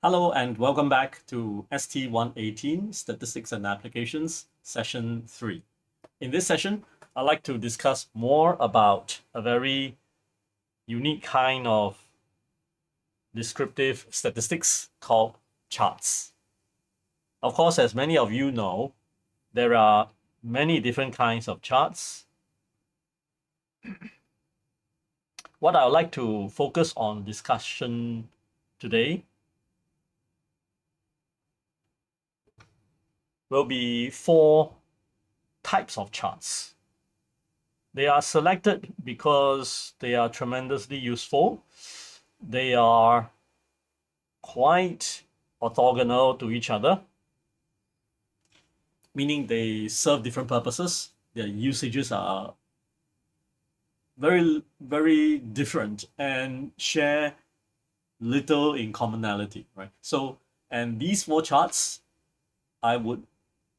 Hello and welcome back to ST118 Statistics and Applications, Session 3. In this session, I'd like to discuss more about a very unique kind of descriptive statistics called charts. Of course, as many of you know, there are many different kinds of charts. What I would like to focus on discussion today will be 4 types of charts. They are selected because they are tremendously useful. They are quite orthogonal to each other, meaning they serve different purposes. Their usages are very, very different and share little in commonality, right? So, and these 4 charts, I would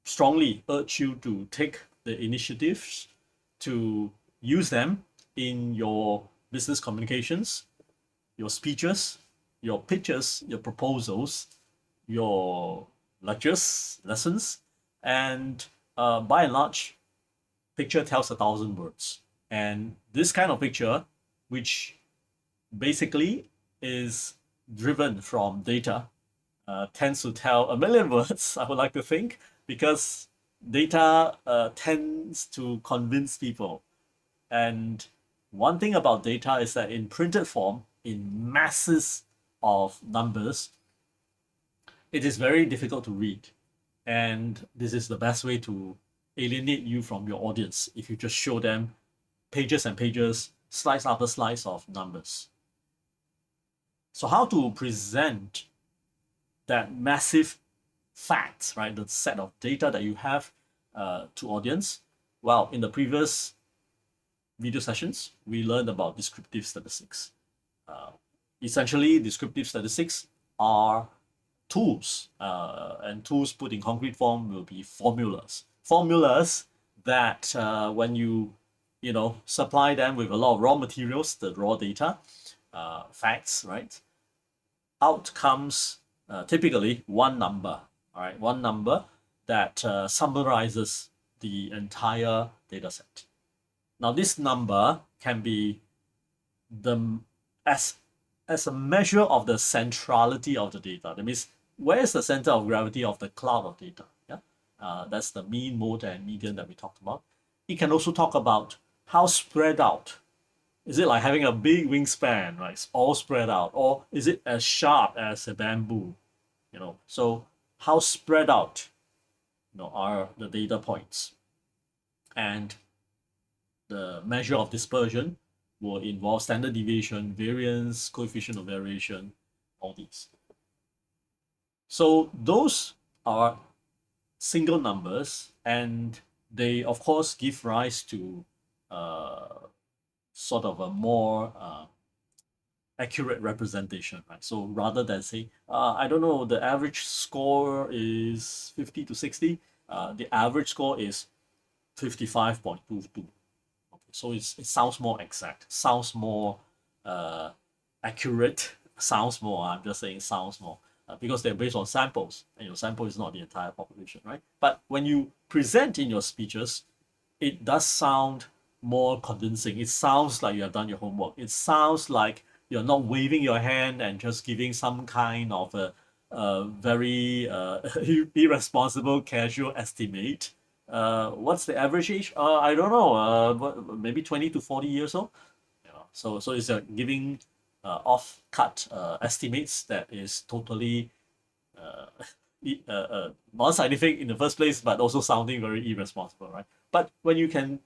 strongly urge you to take the initiatives to use them in your business communications, your speeches, your pitches, your proposals, your lectures, lessons, and by and large, picture tells 1,000 words. And this kind of picture, which basically is driven from data, tends to tell 1,000,000 words, I would like to think, because data tends to convince people. And one thing about data is that in printed form, in masses of numbers, it is very difficult to read. And this is the best way to alienate you from your audience if you just show them pages and pages, slides after slides of numbers. So how to present that massive facts, right, the set of data that you have to audience? Well, in the previous video sessions, we learned about descriptive statistics. Essentially, descriptive statistics are tools, and tools put in concrete form will be formulas. Formulas that when you supply them with a lot of raw materials, the raw data, facts, right? Out comes typically one number, all right, one number that summarizes the entire data set. Now, this number can be as a measure of the centrality of the data. That means, where is the center of gravity of the cloud of data? Yeah, that's the mean, mode, and median that we talked about. It can also talk about how spread out. Is it like having a big wingspan, right? It's all spread out, or is it as sharp as a bamboo? So how spread out, are the data points, and the measure of dispersion will involve standard deviation, variance, coefficient of variation, all these. So those are single numbers, and they of course give rise to sort of a more accurate representation, right? So rather than say, I don't know, the average score is 50 to 60, the average score is 55.22. Okay, so it sounds more exact, sounds more accurate, sounds more, I'm just saying sounds more, because they're based on samples, and your sample is not the entire population, right? But when you present in your speeches, it does sound more convincing. It sounds like you have done your homework. It sounds like you're not waving your hand and just giving some kind of a very irresponsible casual estimate. What's the average age? I don't know. Maybe 20 to 40 years old. So it's giving off-cut estimates that is totally non-scientific in the first place, but also sounding very irresponsible, right? But when you can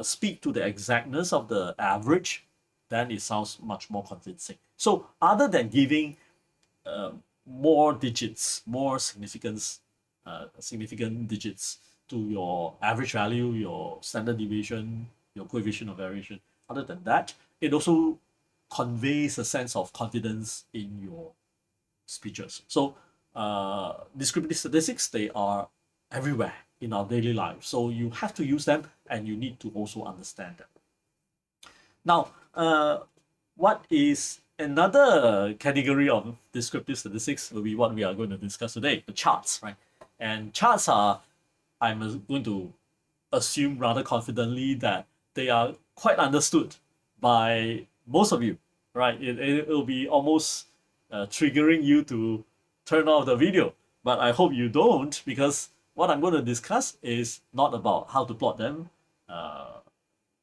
speak to the exactness of the average, then it sounds much more convincing. So other than giving more digits, more significant digits to your average value, your standard deviation, your coefficient of variation, other than that, it also conveys a sense of confidence in your speeches. So descriptive statistics, they are everywhere in our daily life. So you have to use them, and you need to also understand them. Now, what is Another category of descriptive statistics will be what we are going to discuss today, the charts, right? And charts are, I'm going to assume rather confidently that they are quite understood by most of you, right? It'll be almost triggering you to turn off the video, but I hope you don't, because what I'm going to discuss is not about how to plot them, uh,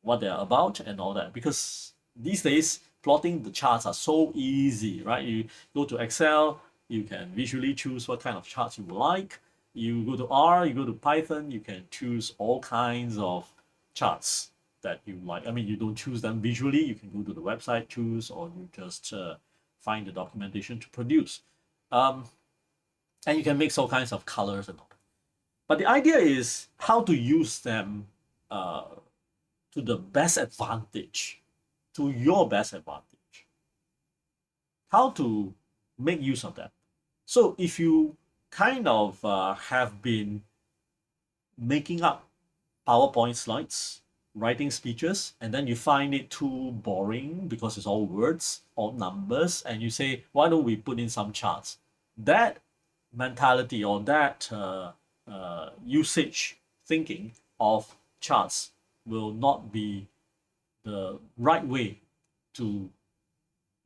what they're about and all that, because these days plotting the charts are so easy, right? You go to Excel, you can visually choose what kind of charts you like. You go to R, you go to Python, you can choose all kinds of charts that you like. I mean, you don't choose them visually, you can go to the website, choose, or you just find the documentation to produce. um, and you can mix all kinds of colors and all that. But the idea is how to use them uh, to the best advantage, to your best advantage. How to make use of that. So if you kind of have been making up PowerPoint slides, writing speeches, and then you find it too boring because it's all words or numbers, and you say, why don't we put in some charts? That mentality or that usage thinking of charts will not be the right way to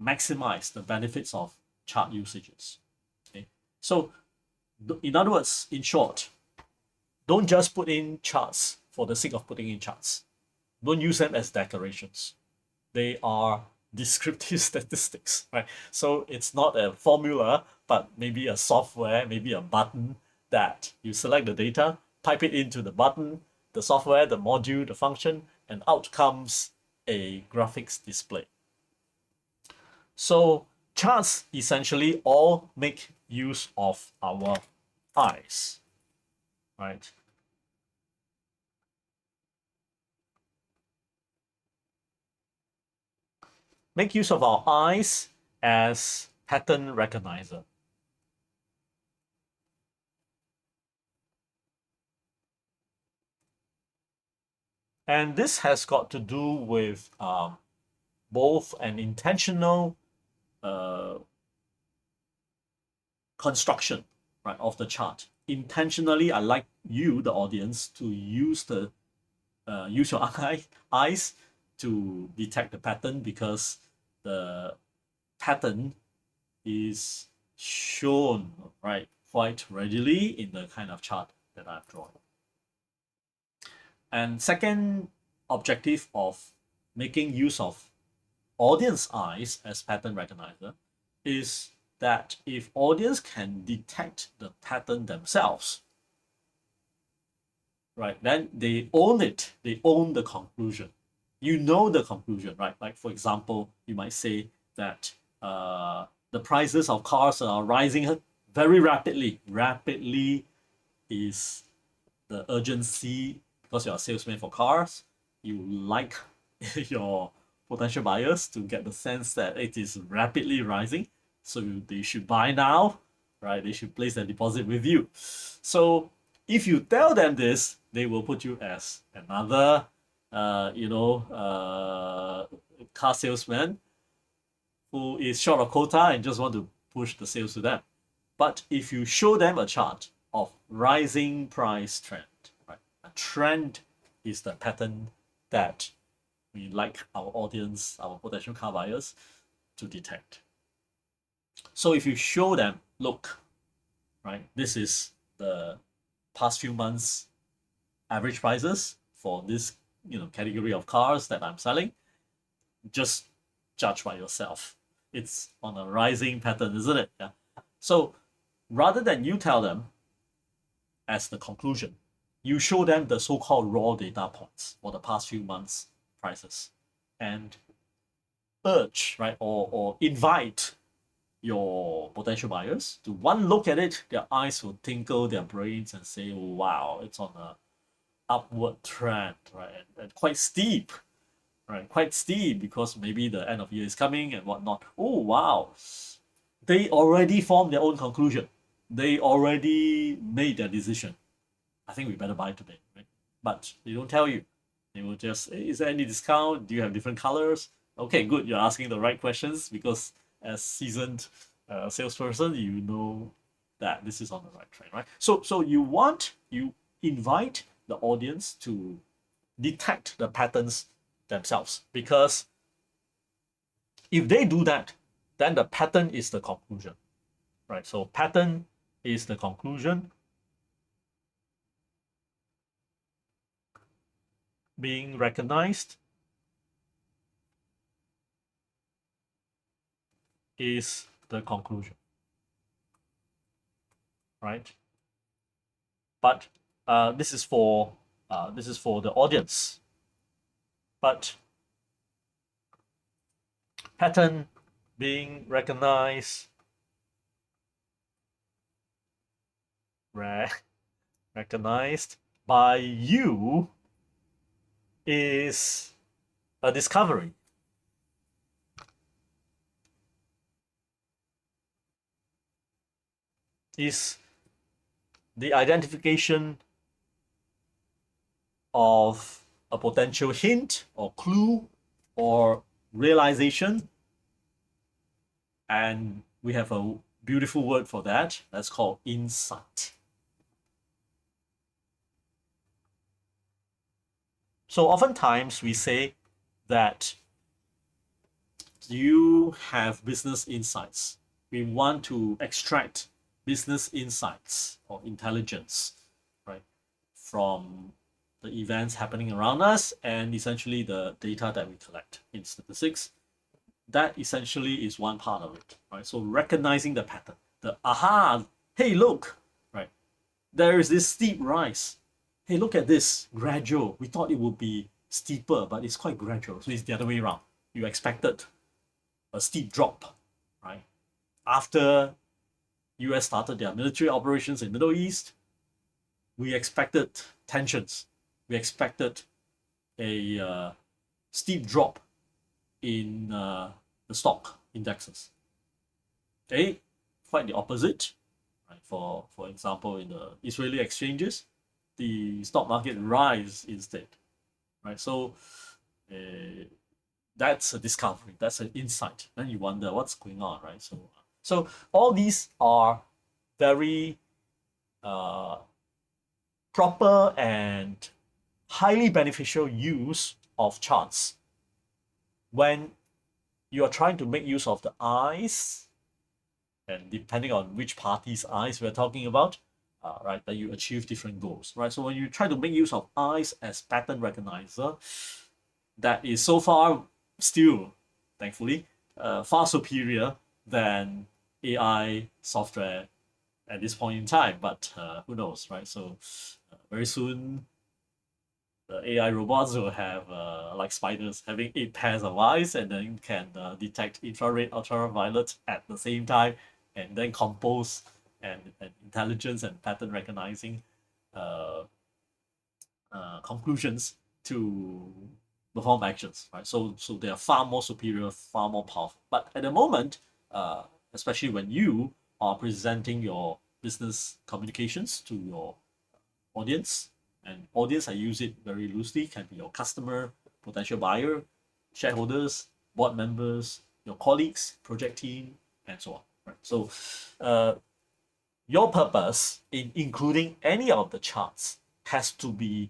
maximize the benefits of chart usages. Okay, so in other words, in short, don't just put in charts for the sake of putting in charts. Don't use them as decorations. They are descriptive statistics, right? So it's not a formula, but maybe a software, maybe a button that you select the data, type it into the button, the software, the module, the function, and out comes a graphics display. So charts essentially all make use of our eyes, right? Make use of our eyes as pattern recognizer. And this has got to do with both an intentional construction, right, of the chart. Intentionally, I like you, the audience, to use your eyes to detect the pattern, because the pattern is shown, right, quite readily in the kind of chart that I've drawn. And second objective of making use of audience eyes as pattern recognizer is that if audience can detect the pattern themselves, right, then they own it. They own the conclusion. You know the conclusion, right? Like, for example, you might say that the prices of cars are rising very rapidly. Rapidly is the urgency, because you're a salesman for cars. You like your potential buyers to get the sense that it is rapidly rising. So they should buy now, right? They should place their deposit with you. So if you tell them this, they will put you as another, car salesman who is short of quota and just want to push the sales to them. But if you show them a chart of rising price trend, right? A trend is the pattern that we like our audience, our potential car buyers, to detect. So if you show them, look, right, this is the past few months average prices for this category of cars that I'm selling, just judge by yourself. It's on a rising pattern, isn't it? Yeah. So rather than you tell them as the conclusion, you show them the so-called raw data points for the past few months prices, and urge, right, or invite your potential buyers to one look at it. Their eyes will tinkle, their brains, and say, wow, it's on a upward trend, right? And quite steep, right? Quite steep, because maybe the end of year is coming and whatnot. Oh, wow. They already formed their own conclusion. They already made their decision. I think we better buy today, right? But they don't tell you. They will just, hey, is there any discount? Do you have different colors? Okay, good. You're asking the right questions because as seasoned salesperson, you know that this is on the right track, right? So you invite the audience to detect the patterns themselves because if they do that, then the pattern is the conclusion, right? So pattern is the conclusion being recognized is the conclusion, right? But this is for the audience. But pattern being recognized, recognized by you is a discovery. Is the identification of a potential hint or clue or realization. And we have a beautiful word for that. That's called insight. So oftentimes we say that you have business insights. We want to extract business insights or intelligence, right, from the events happening around us and essentially the data that we collect in statistics. That essentially is one part of it, right? So recognizing the pattern, the aha, hey, look, right, there is this steep rise. Hey, look at this gradual. We thought it would be steeper, but it's quite gradual. So it's the other way around. You expected a steep drop, right? After US started their military operations in Middle East, we expected tensions. We expected a steep drop in the stock indexes. Okay, quite the opposite. Right? For example, in the Israeli exchanges, the stock market rise instead. Right, so uh, that's a discovery. That's an insight. Then you wonder what's going on, right? So all these are very uh, proper and highly beneficial use of charts when you are trying to make use of the eyes, and depending on which party's eyes we're talking about, right, that you achieve different goals, right? So when you try to make use of eyes as pattern recognizer, that is so far still, thankfully, far superior than AI software at this point in time. But who knows, right? So very soon, the AI robots will have like spiders having 8 pairs of eyes and then can detect infrared, ultraviolet at the same time, and then compose and intelligence and pattern recognizing uh, conclusions to perform actions, right? So they are far more superior, far more powerful. But at the moment, especially when you are presenting your business communications to your audience, and audience I use it very loosely, can be your customer, potential buyer, shareholders, board members, your colleagues, project team, and so on. Right. So your purpose in including any of the charts has to be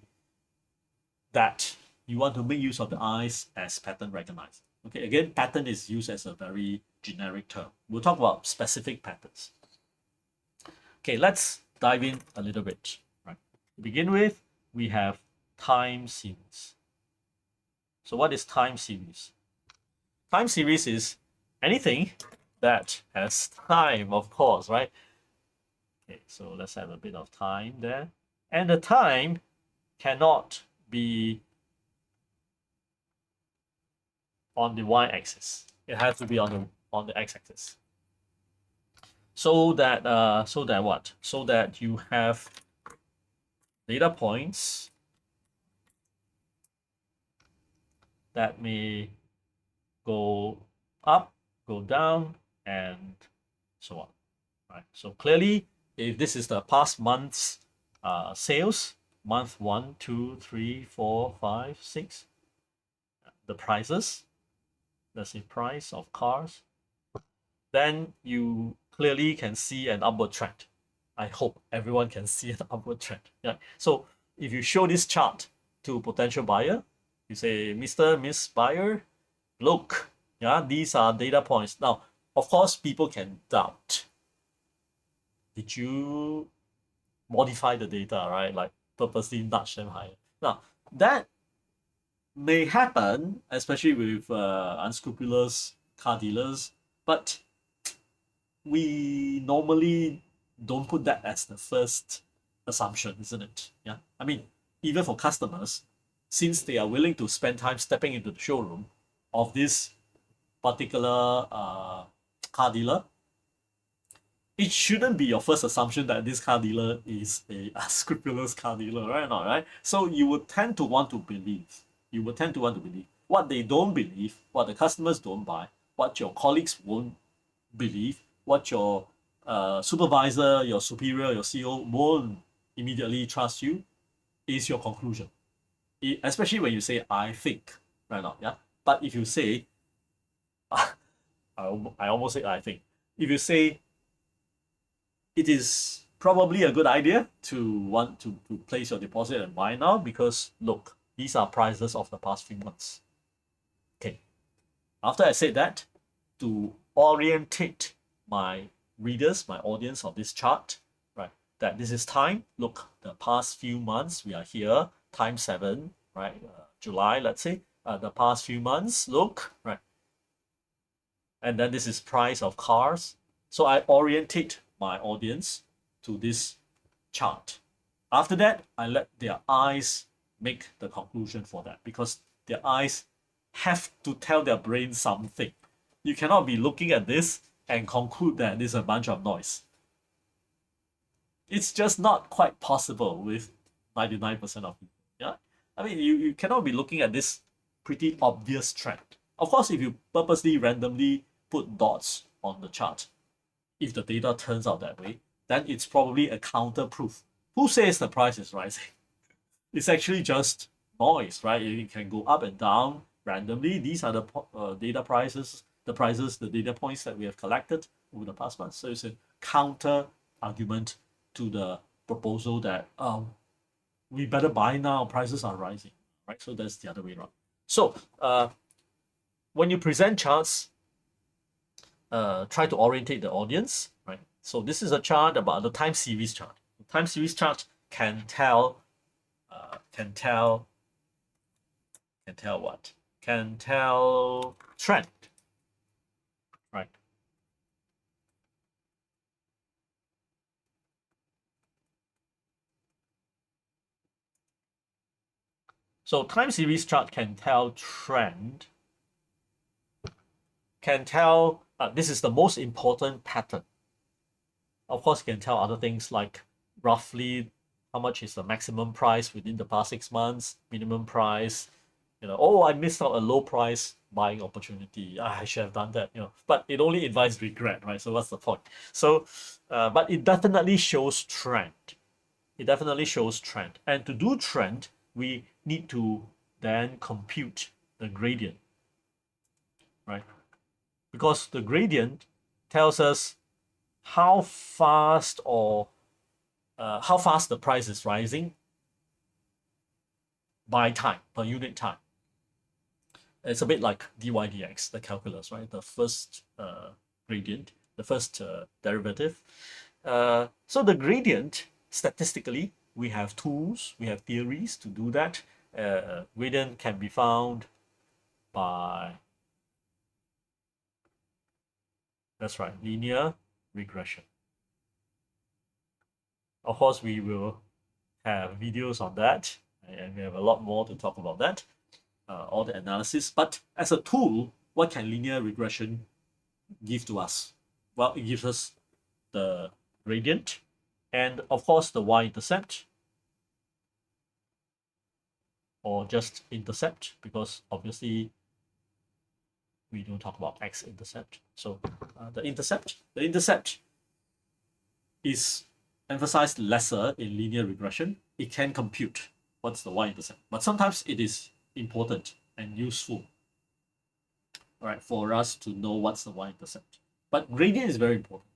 that you want to make use of the eyes as pattern recognized. Okay, again, pattern is used as a very generic term. We'll talk about specific patterns. Okay, let's dive in a little bit. Right. To begin with, we have time series. So what is time series? Time series is anything that has time, of course, right? Okay, so let's have a bit of time there. And the time cannot be on the y-axis. It has to be on the x-axis. So that what? So that you have data points that may go up, go down, and so on. Right. So clearly, if this is the past month's sales, month 1, 2, 3, 4, 5, 6, the prices, let's say price of cars, then you clearly can see an upward trend. I hope everyone can see an upward trend. Yeah. So if you show this chart to potential buyer, you say, Mr. Miss Buyer, look, yeah, these are data points. Now, of course, people can doubt. Did you modify the data, right? Like purposely nudge them higher. Now, that may happen, especially with unscrupulous car dealers, but we normally don't put that as the first assumption, isn't it? Yeah. I mean, even for customers, since they are willing to spend time stepping into the showroom of this particular car dealer, it shouldn't be your first assumption that this car dealer is a unscrupulous car dealer, right or not, right? So you would tend to want to believe. You would tend to want to believe what they don't believe, what the customers don't buy, what your colleagues won't believe, what your supervisor, your superior, your CEO won't immediately trust you, is your conclusion. Especially when you say, I think, right now, yeah? But if you say, I almost say, I think. If you say, it is probably a good idea to want to place your deposit and buy now because, look, these are prices of the past few months. Okay. After I said that, to orientate my readers, my audience of this chart, right, that this is time. Look, the past few months, we are here, time 7, right, July, let's say, the past few months, look, right, and then this is price of cars. So I orientate my audience to this chart. After that, I let their eyes make the conclusion for that because their eyes have to tell their brain something. You cannot be looking at this and conclude that this is a bunch of noise. It's just not quite possible with 99% of people. Yeah, I mean, you cannot be looking at this pretty obvious trend. Of course, if you purposely randomly put dots on the chart, if the data turns out that way, then it's probably a counter proof. Who says the price is rising? It's actually just noise, right? It can go up and down randomly. These are the data prices, the data points that we have collected over the past month. So it's a counter argument to the proposal that we better buy now, prices are rising, right? So that's the other way around. So when you present charts, try to orientate the audience, right? So this is a chart about the time series chart. The time series chart can tell what? Can tell trend, right? So time series chart can tell trend, can tell this is the most important pattern. Of course, can tell other things like roughly how much is the maximum price within the past 6 months, minimum price. Oh, I missed out a low price buying opportunity. I should have done that. But it only invites regret, right? So what's the point? So, but it definitely shows trend. It definitely shows trend. And to do trend, we need to then compute the gradient, right? Because the gradient tells us how fast the price is rising by time, per unit time. It's a bit like dy dx, the calculus, right? The first gradient, the first derivative. So the gradient, statistically, we have tools, we have theories to do that. Gradient can be found by, that's right, linear regression. Of course, we will have videos on that, and we have a lot more to talk about that, all the analysis. But as a tool, what can linear regression give to us? Well, it gives us the gradient and, of course, the y-intercept, or just intercept, because obviously we don't talk about x-intercept. So the intercept is emphasized lesser in linear regression. It can compute what's the y-intercept, but sometimes it is important and useful. right, for us to know what's the y-intercept. But gradient is very important,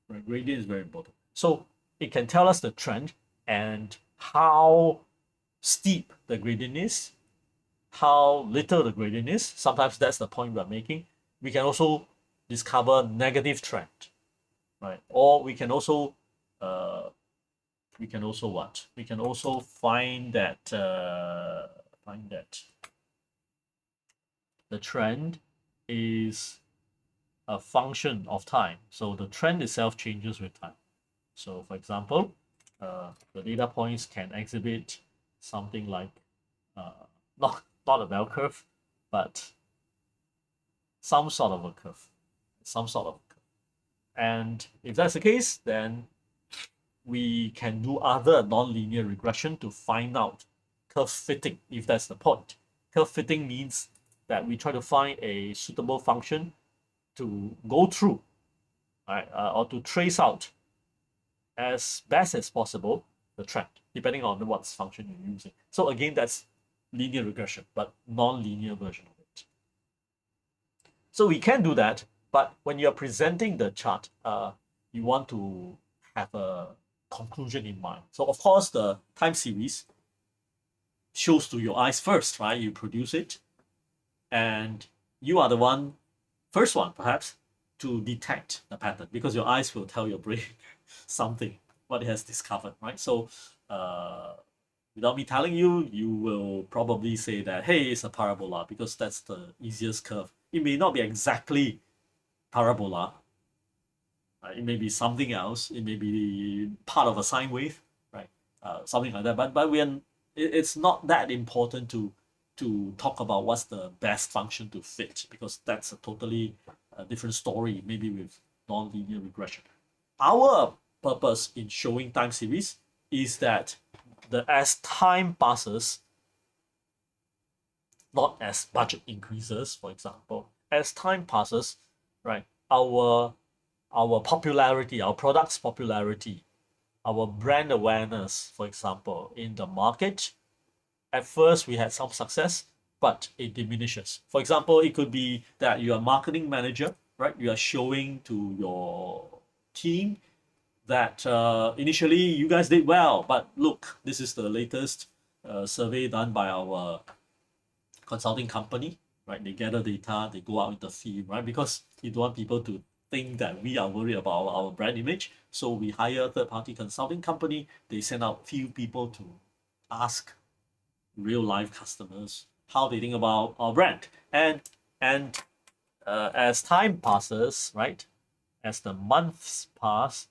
right? Gradient is very important. So it can tell us the trend and how steep the gradient is, how little the gradient is. Sometimes that's the point we're making. We can also discover negative trend, right? Or we can also what? We can also find that the trend is a function of time. So the trend itself changes with time. So for example, the data points can exhibit something like uh, not a bell curve, but some sort of a curve, some sort of a curve. And if that's the case, then we can do other nonlinear regression to find out curve fitting, if that's the point. Curve fitting means that we try to find a suitable function to go through, right, or to trace out as best as possible the trend, depending on what function you're using. So again, that's linear regression, but non-linear version of it. So we can do that, but when you're presenting the chart, you want to have a conclusion in mind. So of course, the time series shows to your eyes first, right? You produce it, and you are the first one perhaps, to detect the pattern, because your eyes will tell your brain something, what it has discovered, right? So without me telling you, you will probably say that, hey, it's a parabola, because that's the easiest curve. It may not be exactly parabola. It may be something else. It may be part of a sine wave, right? Something like that. But it's not that important to talk about what's the best function to fit, because that's a totally different story, maybe with nonlinear regression. Our purpose in showing time series is that as time passes, not as budget increases, for example, as time passes, right, our popularity, our product's popularity, our brand awareness, for example, in the market, at first we had some success, but it diminishes. For example, it could be that you're a marketing manager, right? You are showing to your team that initially you guys did well, but look, this is the latest survey done by our consulting company, right? They gather data, they go out in the field, right? Because you don't want people to think that we are worried about our brand image. So we hire a third-party consulting company. They send out few people to ask real life customers how they think about our brand. And as time passes, right? As the months pass,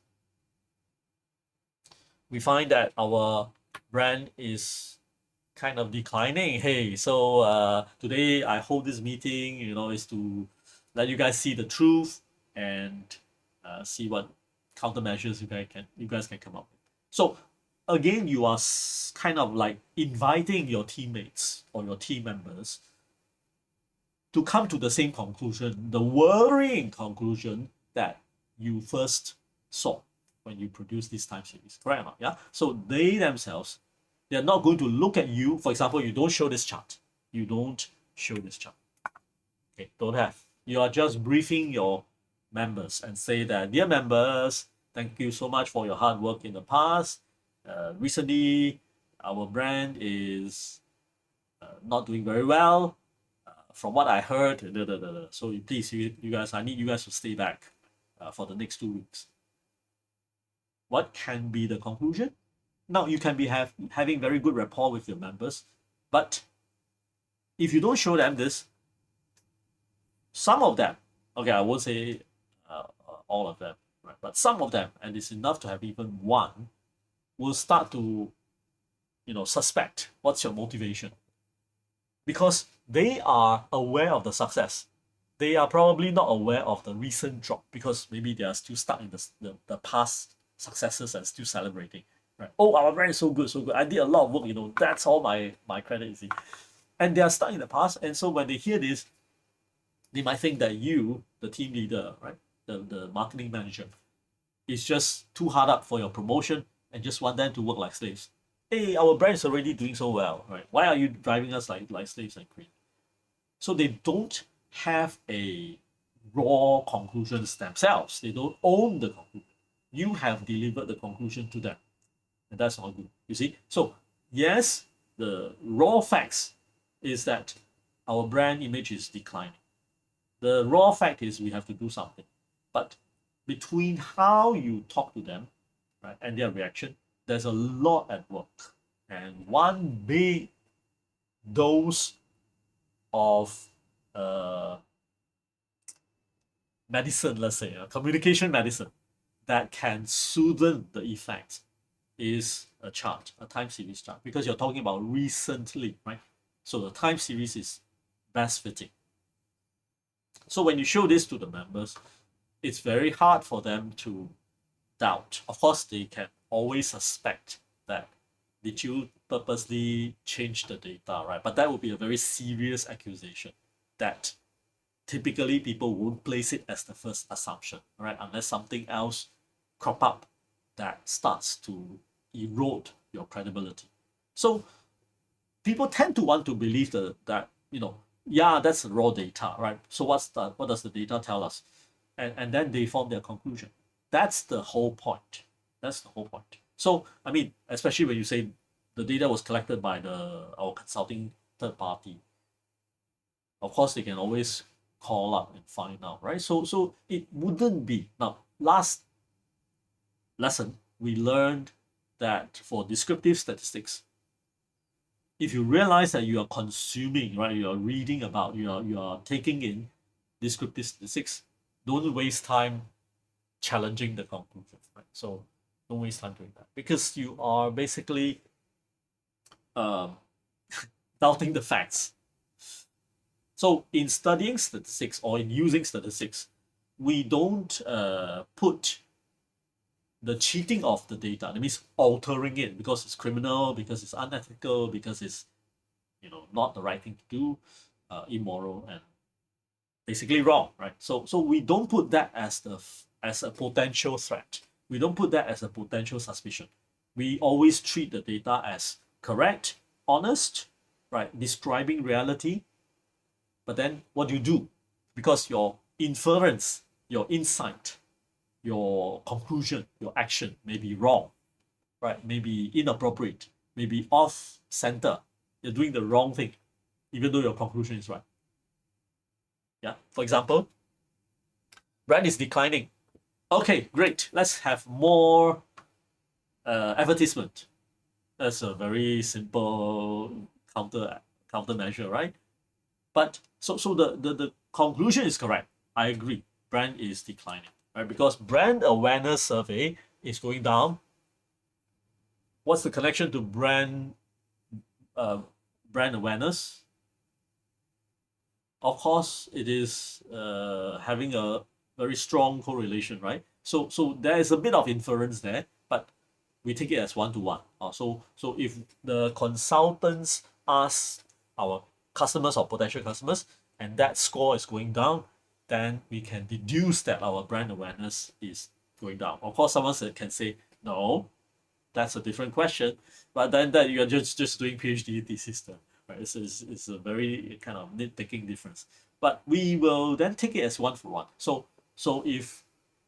we find that our brand is kind of declining. Hey, so today I hold this meeting, is to let you guys see the truth and see what countermeasures you guys can come up with. So again, you are kind of like inviting your teammates or your team members to come to the same conclusion, the worrying conclusion that you first saw when you produce this time series. Correct or not? Yeah. So they themselves, they're not going to look at you. For example, you don't show this chart. You don't show this chart. Okay, don't have. You are just briefing your members and say that, dear members, thank you so much for your hard work in the past. Recently, our brand is not doing very well. From what I heard, so please, you guys, I need you guys to stay back for the next 2 weeks. What can be the conclusion? Now, you can be having very good rapport with your members, but if you don't show them this, some of them, okay, I won't say all of them, right? But some of them, and it's enough to have even one, will start to, suspect what's your motivation, because they are aware of the success. They are probably not aware of the recent drop, because maybe they are still stuck in the past successes and still celebrating. Right? Oh, our brand is so good, so good. I did a lot of work, that's all my credit, you see. And they are stuck in the past, and so when they hear this, they might think that you, the team leader, right, the marketing manager, is just too hard up for your promotion and just want them to work like slaves. Hey, our brand is already doing so well, right? Why are you driving us like slaves and queen? So they don't have a raw conclusions themselves. They don't own the conclusion. You have delivered the conclusion to them, and that's not good. You see? So yes, the raw facts is that our brand image is declining. The raw fact is we have to do something. But between how you talk to them, right, and their reaction, there's a lot at work. And one big dose of uh, medicine, let's say, communication medicine, that can soothe the effects is a chart, a time series chart, because you're talking about recently, right? So the time series is best fitting. So when you show this to the members, it's very hard for them to doubt. Of course, they can always suspect that did you purposely change the data, right? But that would be a very serious accusation that typically people won't place it as the first assumption, right? Unless something else crop up that starts to erode your credibility. So people tend to want to believe that yeah, that's raw data, right? So what does the data tell us? And then they form their conclusion. That's the whole point. That's the whole point. So I mean, especially when you say the data was collected by our consulting third party, of course they can always call up and find out, right? So it wouldn't be. Now, last lesson we learned that for descriptive statistics, if you realize that you are consuming, right, you are reading about, you are taking in descriptive statistics, don't waste time challenging the conclusion, right? So don't waste time doing that because you are basically um, doubting the facts. So in studying statistics or in using statistics, we don't put the cheating of the data. That means altering it because it's criminal, because it's unethical, because it's not the right thing to do, immoral and basically wrong, right? So we don't put that as a potential threat. We don't put that as a potential suspicion. We always treat the data as correct, honest, right, describing reality. But then what do you do? Because your inference, your insight, your conclusion, your action may be wrong, right? May be inappropriate, may be off center. You're doing the wrong thing, even though your conclusion is right. Yeah. For example, brand is declining. Okay, great. Let's have more advertisement. That's a very simple countermeasure, right? But so the conclusion is correct. I agree. Brand is declining, right? Because brand awareness survey is going down. What's the connection to uh, brand awareness? Of course, it is having a very strong correlation, right? So there is a bit of inference there, but we take it as one to one. So if the consultants ask our customers or potential customers, and that score is going down, then we can deduce that our brand awareness is going down. Of course, someone can say, no, that's a different question, but then that you're just doing PhD thesis there, right? It's a very kind of nitpicking difference. But we will then take it as one for one. So if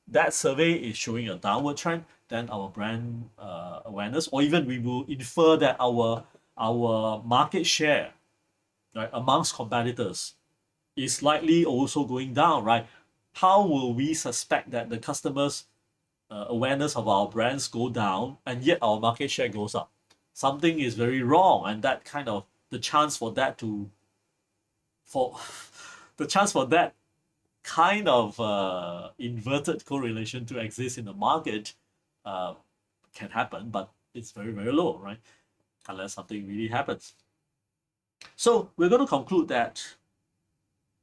that survey is showing a downward trend, then our brand awareness, or even we will infer that our market share, right, amongst competitors is likely also going down, right? How will we suspect that the customers' awareness of our brands go down and yet our market share goes up? Something is very wrong, and that kind of the chance for that to for the chance for that kind of inverted correlation to exist in the market uh, can happen, but it's very, very low, right? Unless something really happens. So we're going to conclude that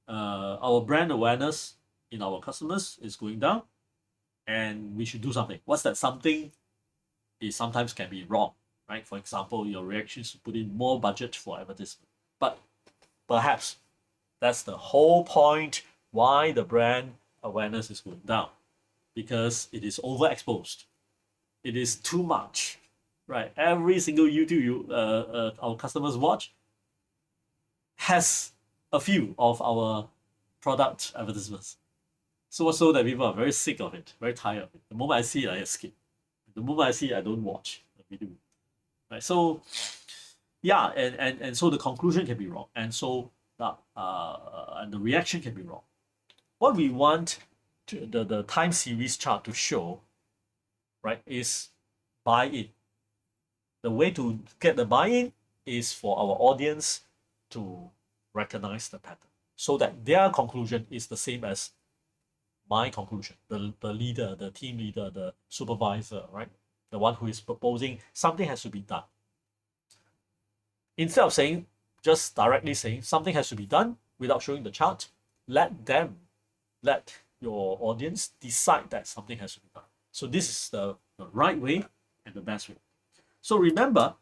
our brand awareness in our customers is going down and we should do something. What's that something? It sometimes can be wrong, right? For example, your reactions to put in more budget for advertisement. But perhaps that's the whole point why the brand awareness is going down, because it is overexposed. It is too much, right? Every single YouTube our customers watch has a few of our product advertisements. So much so that people are very sick of it, very tired of it. The moment I see it, I skip. The moment I see it, I don't watch the video. Right? So yeah, and so the conclusion can be wrong, and so and the reaction can be wrong. What we want the time series chart to show, right, is buy-in. The way to get the buy-in is for our audience to recognize the pattern so that their conclusion is the same as my conclusion. The leader, the team leader, the supervisor, right? The one who is proposing something has to be done. Instead of saying, just directly saying something has to be done without showing the chart, let your audience decide that something has to be done. So this is the right way and the best way. So remember,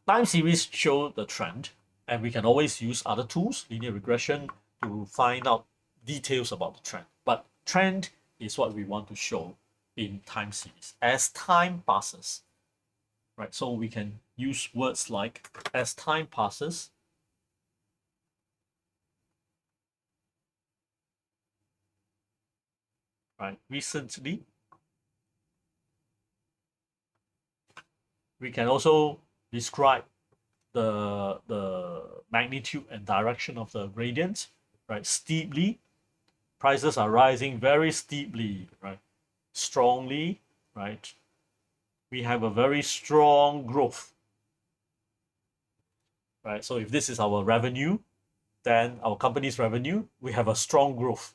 time series show the trend, and we can always use other tools, linear regression, to find out details about the trend. But trend is what we want to show in time series as time passes. Right, so we can use words like as time passes, right? Recently, we can also describe the magnitude and direction of the gradient, right? Steeply, prices are rising very steeply, right? Strongly, right? We have a very strong growth, right? So if this is our revenue, then our company's revenue, we have a strong growth.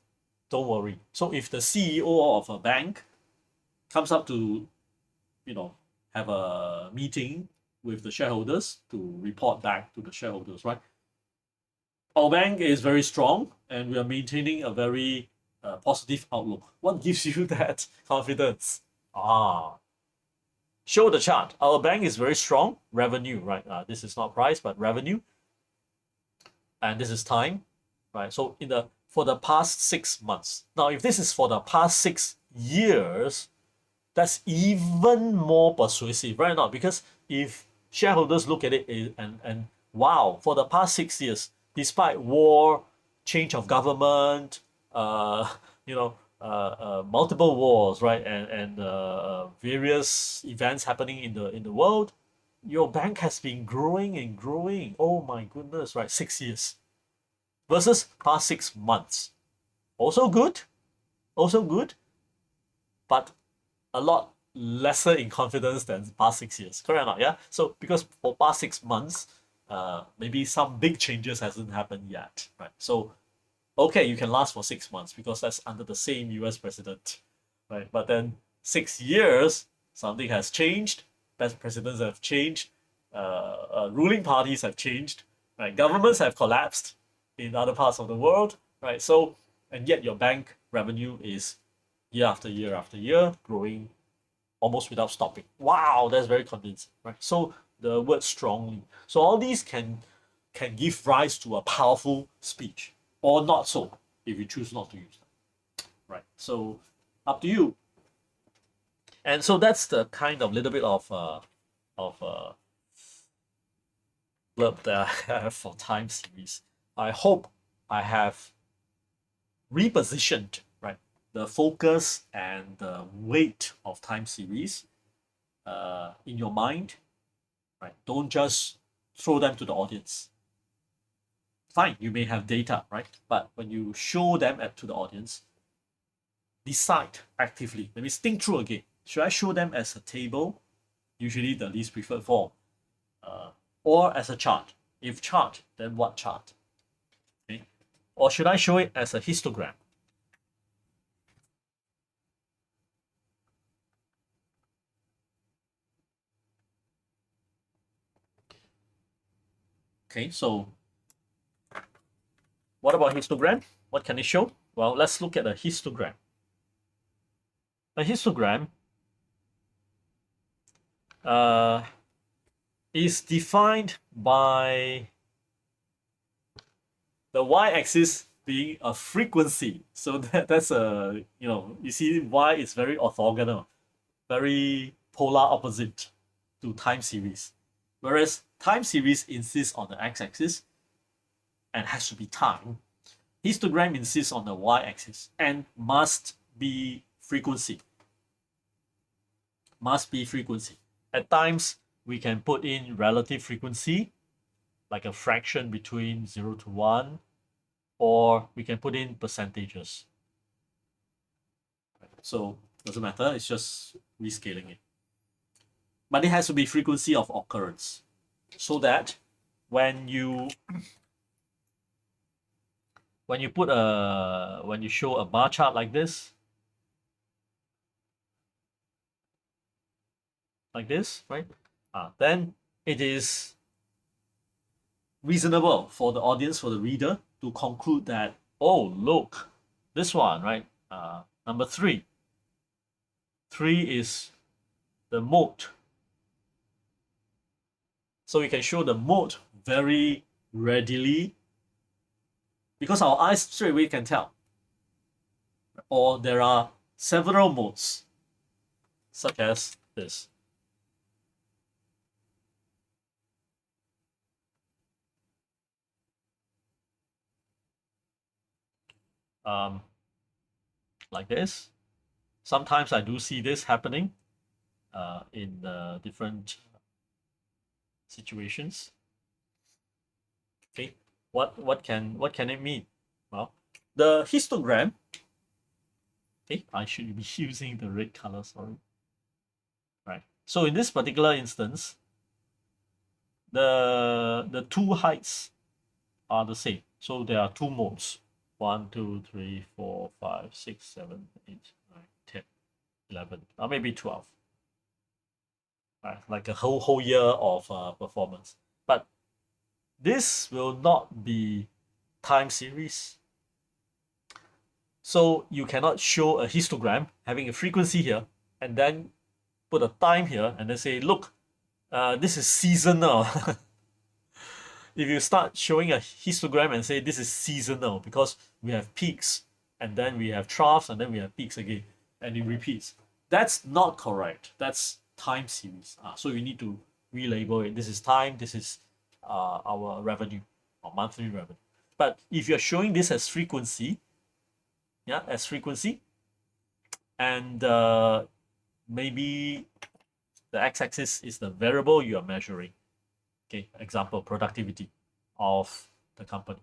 Don't worry. So if the CEO of a bank comes up to, have a meeting with the shareholders to report back to the shareholders, right? Our bank is very strong and we are maintaining a very positive outlook. What gives you that confidence? Show the chart. Our bank is very strong. Revenue, right? This is not price, but revenue. And this is time, right? So for the past 6 months. Now, if this is for the past 6 years, that's even more persuasive, right? Now, because if shareholders look at it and wow, for the past 6 years, despite war, change of government, multiple wars, right, and various events happening in the world, your bank has been growing and growing. Oh my goodness, right? 6 years versus past 6 months. Also good, also good, but a lot lesser in confidence than past 6 years. Correct or not? Yeah. So because for past 6 months, maybe some big changes hasn't happened yet, right? So okay, you can last for 6 months because that's under the same U.S. president, right? But then 6 years, something has changed. Presidents have changed. Ruling parties have changed. Right? Governments have collapsed in other parts of the world, right? So, and yet your bank revenue is year after year after year growing almost without stopping. Wow, that's very convincing, right? So the word strongly. So all these can give rise to a powerful speech, or not so, if you choose not to use them, right? So up to you. And so that's the kind of little bit of blurb that I have for time series. I hope I have repositioned, right, the focus and the weight of time series in your mind, right? Don't just throw them to the audience. Fine, you may have data, right? But when you show them to the audience, decide actively. That means think through again. Should I show them as a table, usually the least preferred form, or as a chart? If chart, then what chart? Okay. Or should I show it as a histogram? Okay, so what about histogram? What can it show? Well, let's look at a histogram. A histogram is defined by the y-axis being a frequency. So that's a, you see y is very orthogonal, very polar opposite to time series. Whereas time series insists on the x-axis and has to be time. Histogram insists on the y-axis and must be frequency. Must be frequency. At times, we can put in relative frequency, like a fraction between 0 to 1, or we can put in percentages. So doesn't matter, it's just rescaling it. But it has to be frequency of occurrence, so that when you show a bar chart like this, right? Then it is reasonable for the audience, for the reader, to conclude that, oh, look, this one, right? Number 3. 3 is the mode. So we can show the mode very readily because our eyes straight away can tell. Or there are several modes, such as this. Like this. Sometimes I do see this happening in different situations. Okay, what can it mean? Well, the histogram. Okay, I should be using the red color. Sorry. Right. So in this particular instance, the two heights are the same. So there are 2 modes. 1, 2, 3, 4, 5, 6, 7, 8, 9, 10, 11, or maybe 12. Right, like a whole year of performance. But this will not be time series. So you cannot show a histogram having a frequency here and then put a time here and then say, look, this is seasonal. If you start showing a histogram and say this is seasonal because we have peaks and then we have troughs and then we have peaks again and it repeats, that's not correct. That's time series. So you need to relabel it. This is time, this is our revenue or monthly revenue. But if you're showing this as frequency, and maybe the x-axis is the variable you are measuring. Okay, example, productivity of the company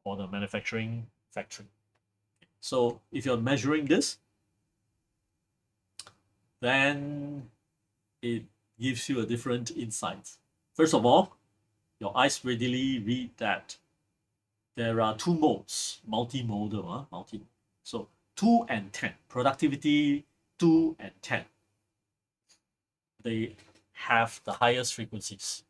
or the manufacturing factory. So if you're measuring this, then it gives you a different insight. First of all, your eyes readily read that there are 2 modes, multimodal, So 2 and 10, productivity 2 and 10. They have the highest frequencies.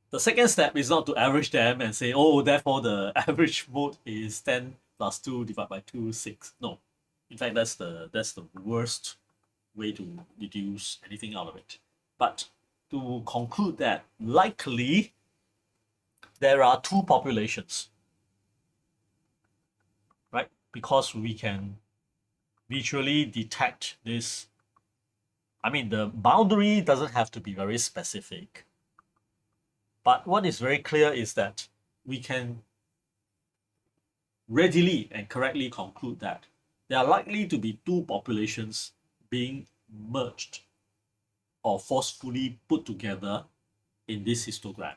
The second step is not to average them and say, oh, therefore the average mode is 10 plus 2 divided by 2, 6. No. In fact, that's the worst way to deduce anything out of it. But to conclude that likely there are 2 populations, right? Because we can visually detect this. I mean, the boundary doesn't have to be very specific. But what is very clear is that we can readily and correctly conclude that there are likely to be 2 populations being merged or forcefully put together in this histogram.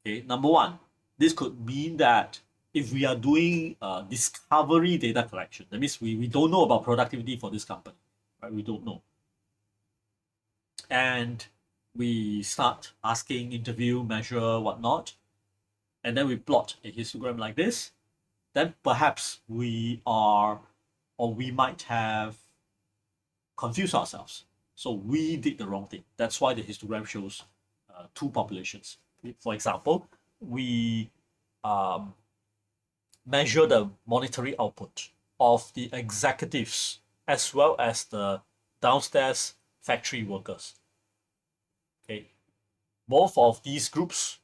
Okay, number 1, this could mean that if we are doing discovery data collection, that means we don't know about productivity for this company, right? We don't know. And we start asking, interview, measure, whatnot, and then we plot a histogram like this, then perhaps we might have confused ourselves. So we did the wrong thing. That's why the histogram shows 2 populations. For example, we measure the monetary output of the executives as well as the downstairs factory workers. Okay, both of these groups,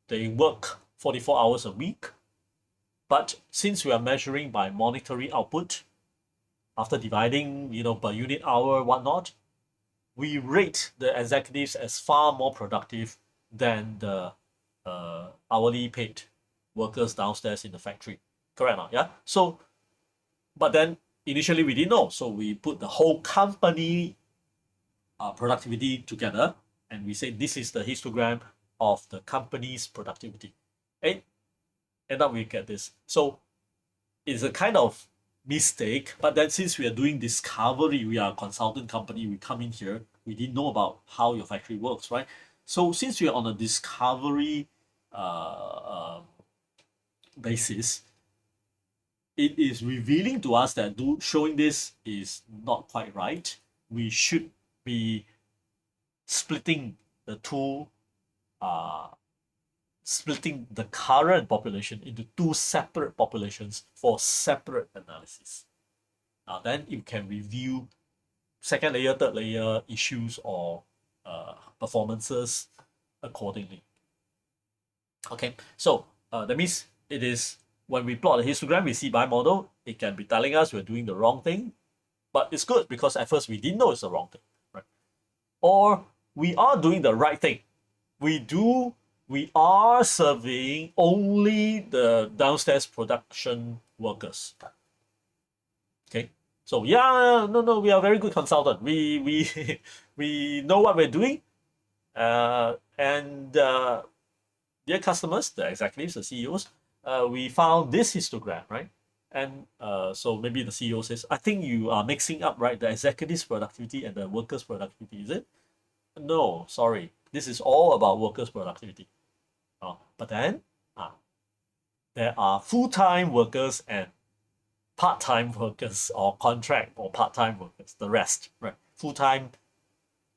they work 44 hours a week, but since we are measuring by monetary output, after dividing, per unit hour, whatnot, we rate the executives as far more productive than the hourly paid workers downstairs in the factory. Correct or not? Yeah. So, but then initially we didn't know, so we put the whole company productivity together, and we say this is the histogram of the company's productivity. And end up we get this. So it's a kind of mistake, but then since we are doing discovery, we are a consultant company, we come in here, we didn't know about how your factory works, right? So since we are on a discovery basis, it is revealing to us that showing this is not quite right. We should be splitting the two, uh, splitting the current population into two separate populations for separate analysis. Then you can review second layer, third layer issues or performances accordingly. Okay, so that means it is when we plot a histogram, we see by model, it can be telling us we're doing the wrong thing, but it's good because at first we didn't know it's the wrong thing, right? Or we are doing the right thing. We are serving only the downstairs production workers. Okay, so yeah, no, we are very good consultant. We we know what we're doing, and dear customers, the executives, the CEOs, we found this histogram, right? And so maybe the CEO says, I think you are mixing up, right? The executives' productivity and the workers' productivity, is it? No, sorry. This is all about workers' productivity. But then there are full-time workers and part-time workers or contract or part-time workers, the rest, right? Full-time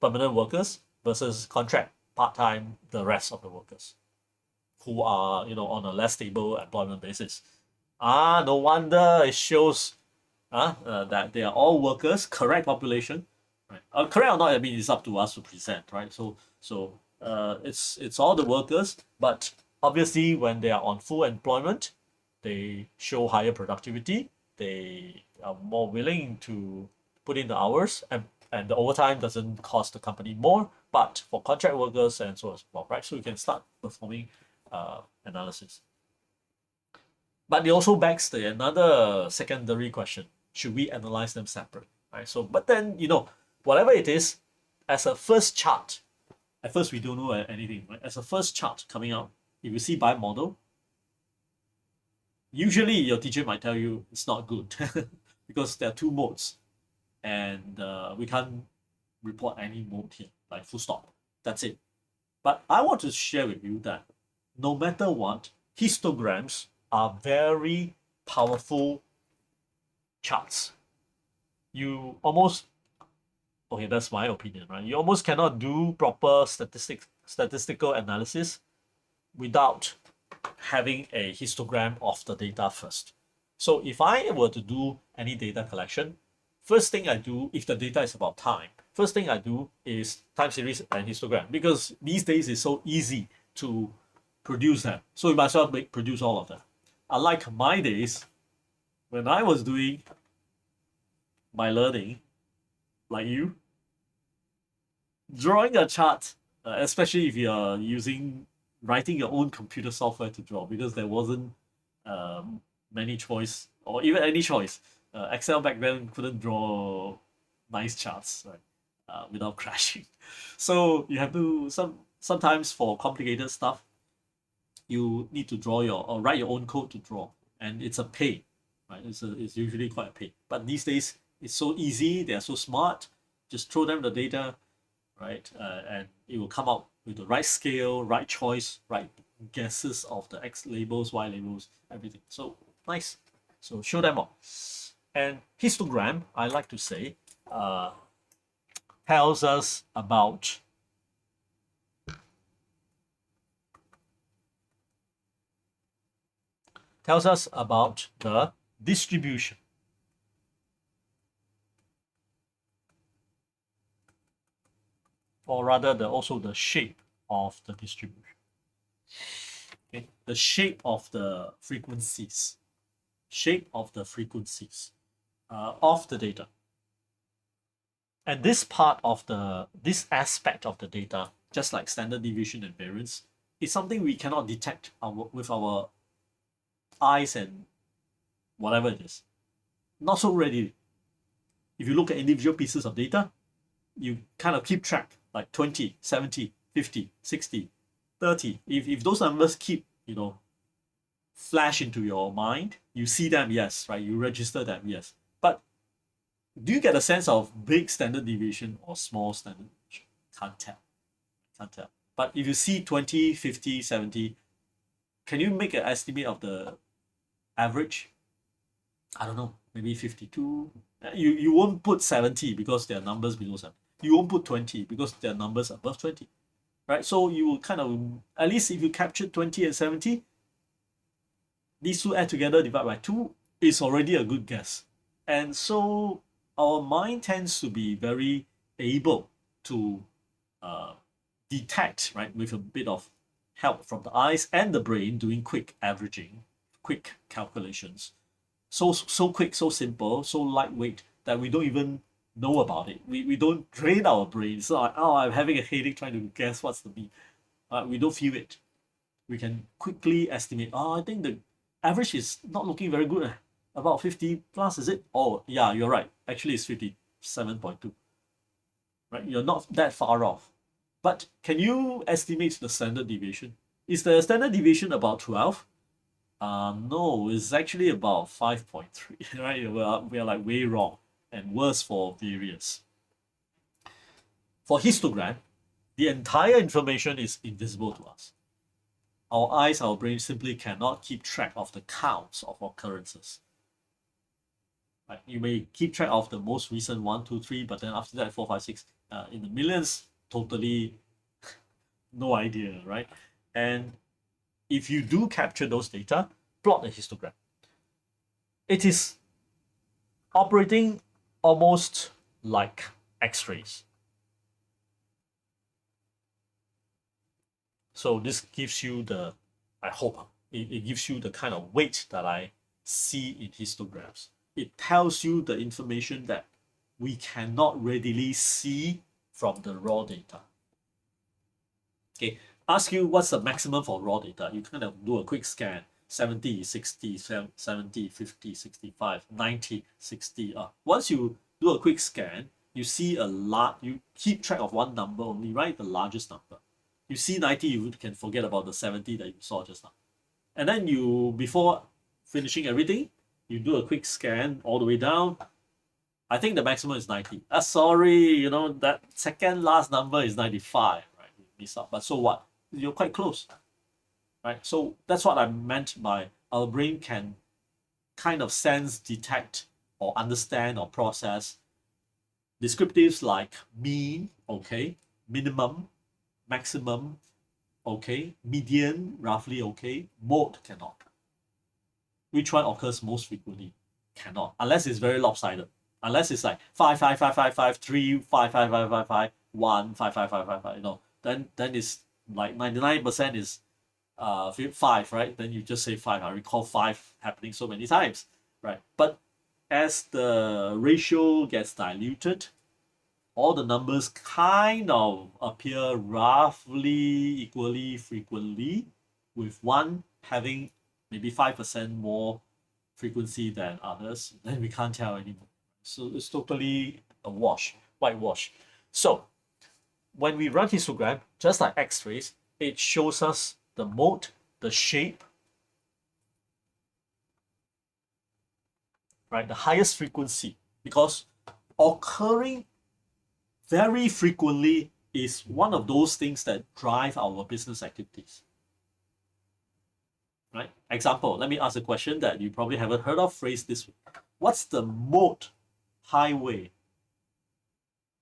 permanent workers versus contract part-time, the rest of the workers who are, on a less stable employment basis. No wonder it shows that they are all workers, correct population, right? Correct or not, I mean, it's up to us to present, right? It's all the workers, but obviously when they are on full employment, they show higher productivity. They are more willing to put in the hours, and the overtime doesn't cost the company more. But for contract workers and so on, right? So you can start performing analysis. But it also begs another secondary question: should we analyze them separate? Right. So, but then whatever it is, as a first chart, at first we don't know anything. Right? As a first chart coming out, if you see by model, usually your teacher might tell you it's not good because there are two modes, and we can't report any mode here, like full stop. That's it. But I want to share with you that no matter what, histograms are very powerful charts. You almost, okay, that's my opinion, right? You almost cannot do proper statistical analysis without having a histogram of the data first. So if I were to do any data collection, first thing I do, if the data is about time, first thing I do is time series and histogram, because these days it's so easy to produce them. So you might as well produce all of them. Unlike my days, when I was doing my learning, like you, drawing a chart, especially if you are writing your own computer software to draw, because there wasn't many choice or even any choice. Excel back then couldn't draw nice charts, right? Without crashing. So you have to sometimes for complicated stuff, you need to draw or write your own code to draw, and it's a pain, right? It's usually quite a pain. But these days it's so easy. They are so smart. Just throw them the data, right? And it will come out with the right scale, right choice, right guesses of the X labels, Y labels, everything. So nice. So show them all. And histogram, I like to say, tells us about the distribution, or rather also the shape of the distribution. Okay, the shape of the frequencies, of the data. And this aspect of the data, just like standard deviation and variance, It's something we cannot detect with our eyes and whatever it is. Not so readily. If you look at individual pieces of data, you kind of keep track, like 20, 70, 50, 60, 30. If those numbers keep, flash into your mind, you see them, yes, right? You register them, yes. But do you get a sense of big standard deviation or small standard deviation? Can't tell. Can't tell. But if you see 20, 50, 70, can you make an estimate of the average? I don't know, maybe 52. You won't put 70 because there are numbers below 70. You won't put 20 because there are numbers above 20. Right? So you will kind of, at least if you capture 20 and 70, these two add together, divide by 2, is already a good guess. And so our mind tends to be very able to detect, right, with a bit of help from the eyes and the brain doing quick averaging, quick calculations. So quick, so simple, so lightweight that we don't even know about it. We don't train our brains. So like, oh, I'm having a headache trying to guess what's the mean. We don't feel it. We can quickly estimate. Oh, I think the average is not looking very good. About 50 plus, is it? Oh, yeah, you're right. Actually, it's 57.2. Right? You're not that far off. But can you estimate the standard deviation? Is the standard deviation about 12? No, it's actually about 5.3, right? We are like way wrong and worse for various. For histogram, the entire information is invisible to us. Our eyes, our brain simply cannot keep track of the counts of occurrences. Right? You may keep track of the most recent 1, 2, 3, but then after that 4, 5, 6, in the millions, totally no idea, right? And if you do capture those data, plot a histogram. It is operating almost like X-rays. So this gives you the, I hope, it gives you the kind of weight that I see in histograms. It tells you the information that we cannot readily see from the raw data. Okay, ask you what's the maximum for raw data. You kind of do a quick scan. 70, 60, 70, 50, 65, 90, 60. Once you do a quick scan, you see a lot, you keep track of one number only, right? The largest number. You see 90, you can forget about the 70 that you saw just now. And then you, before finishing everything, you do a quick scan all the way down. I think the maximum is 90. Sorry, that second last number is 95, right? You miss out. But so what? You're quite close, right? So that's what I meant by our brain can kind of sense, detect, or understand or process descriptives like mean, okay, minimum, maximum, okay, median, roughly okay, mode cannot. Which one occurs most frequently? Cannot, unless it's very lopsided. Unless it's like 5, 5, 5, 5, 5, 3, 5, 5, 5, 5, 5, 1, 5, 5, 5, 5, 5, then it's like 99% is 5, right? Then you just say 5. I recall 5 happening so many times, right? But as the ratio gets diluted, all the numbers kind of appear roughly equally frequently, with one having maybe 5% more frequency than others. Then we can't tell anymore. So it's totally a wash, whitewash. So when we run histogram, just like X-rays, it shows us the mode, the shape, right? The highest frequency, because occurring very frequently is one of those things that drive our business activities. Right? Example, let me ask a question that you probably haven't heard of, phrased this way. What's the mode highway?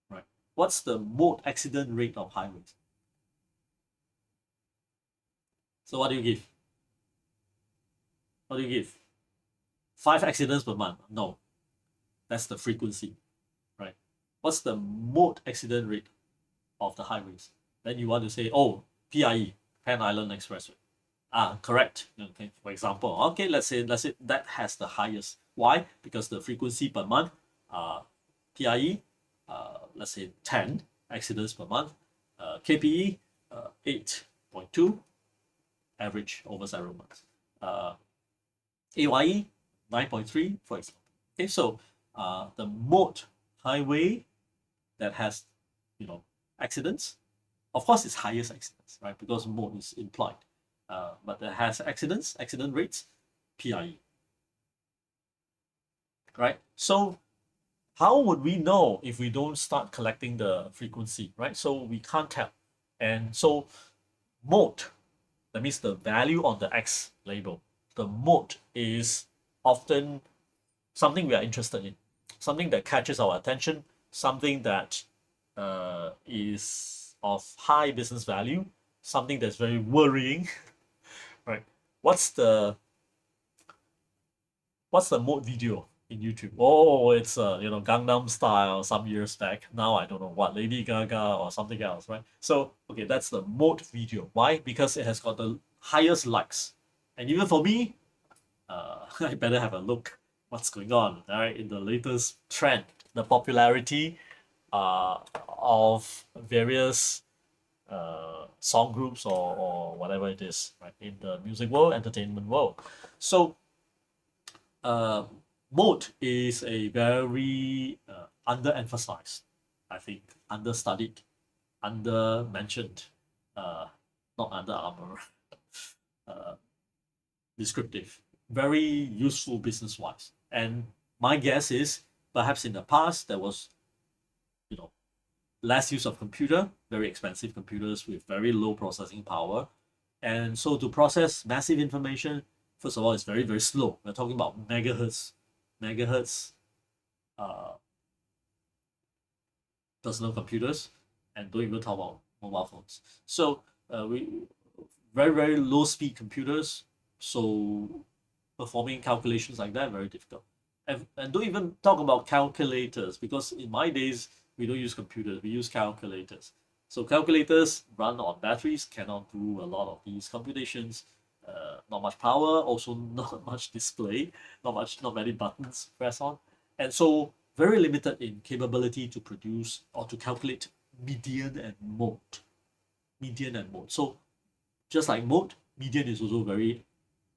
Right? What's the mode accident rate of highways? So what do you give? What do you give? 5 accidents per month? No. That's the frequency. Right? What's the mode accident rate of the highways? Then you want to say, oh, PIE, Pan Island Expressway. Correct. Okay, for example, okay, let's say that has the highest. Why? Because the frequency per month, PIE, let's say 10 accidents per month, KPE, 8.2, average over several months. AYE 9.3, for example. Okay, so the mode highway that has, accidents, of course, it's highest accidents, right? Because mode is implied. But that has accident rates, PIE, right? So how would we know if we don't start collecting the frequency, right? So we can't tell. And so mode, that means the value on the X label, the mode is often something we are interested in, something that catches our attention, something that is of high business value, something that's very worrying, right? What's the mode video in YouTube? Oh, it's Gangnam Style some years back. Now I don't know what, Lady Gaga or something else, right? So okay, that's the mode video. Why? Because it has got the highest likes, and even for me, I better have a look what's going on, all right, in the latest trend, the popularity of various song groups or whatever it is, right, in the music world, entertainment world. So uh, mode is a very underemphasized, I think, understudied, under mentioned, not under armor, uh, descriptive, very useful business wise. And my guess is perhaps in the past there was, you know, less use of computer, very expensive computers with very low processing power. And so to process massive information, first of all, it's very, very slow. We're talking about megahertz uh, personal computers, and don't even talk about mobile phones. So we very, very low speed computers. So performing calculations like that, very difficult. And don't even talk about calculators, because in my days, we don't use computers, we use calculators. So calculators run on batteries, cannot do a lot of these computations. Not much power, also not much display, not many buttons press on, and so very limited in capability to produce or to calculate median and mode. So just like mode, median is also very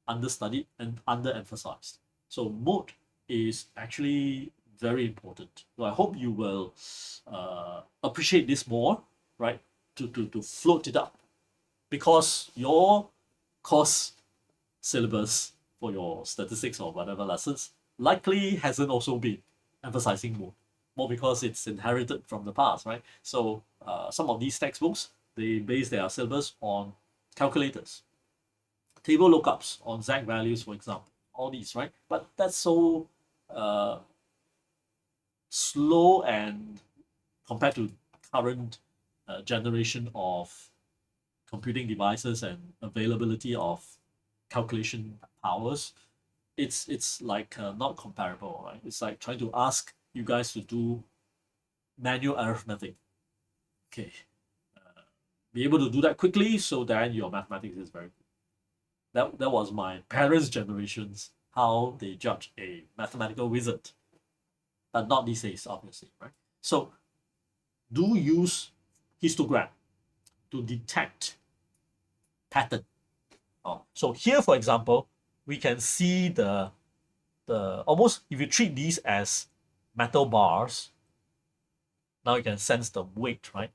understudied and underemphasized. So mode is actually very important. So I hope you will appreciate this more, right? To float it up, because your course syllabus for your statistics or whatever lessons likely hasn't also been emphasizing more because it's inherited from the past, right? So some of these textbooks, they base their syllabus on calculators, table lookups on Z values, for example, all these, right? But that's so uh, slow, and compared to current generation of computing devices and availability of calculation powers, it's like not comparable, right? It's like trying to ask you guys to do manual arithmetic. Okay, be able to do that quickly, so then your mathematics is very good. That was my parents' generations, how they judge a mathematical wizard, but not these days, obviously, right? So do use histogram to detect pattern. So here, for example, we can see the almost, if you treat these as metal bars, now you can sense the weight, right?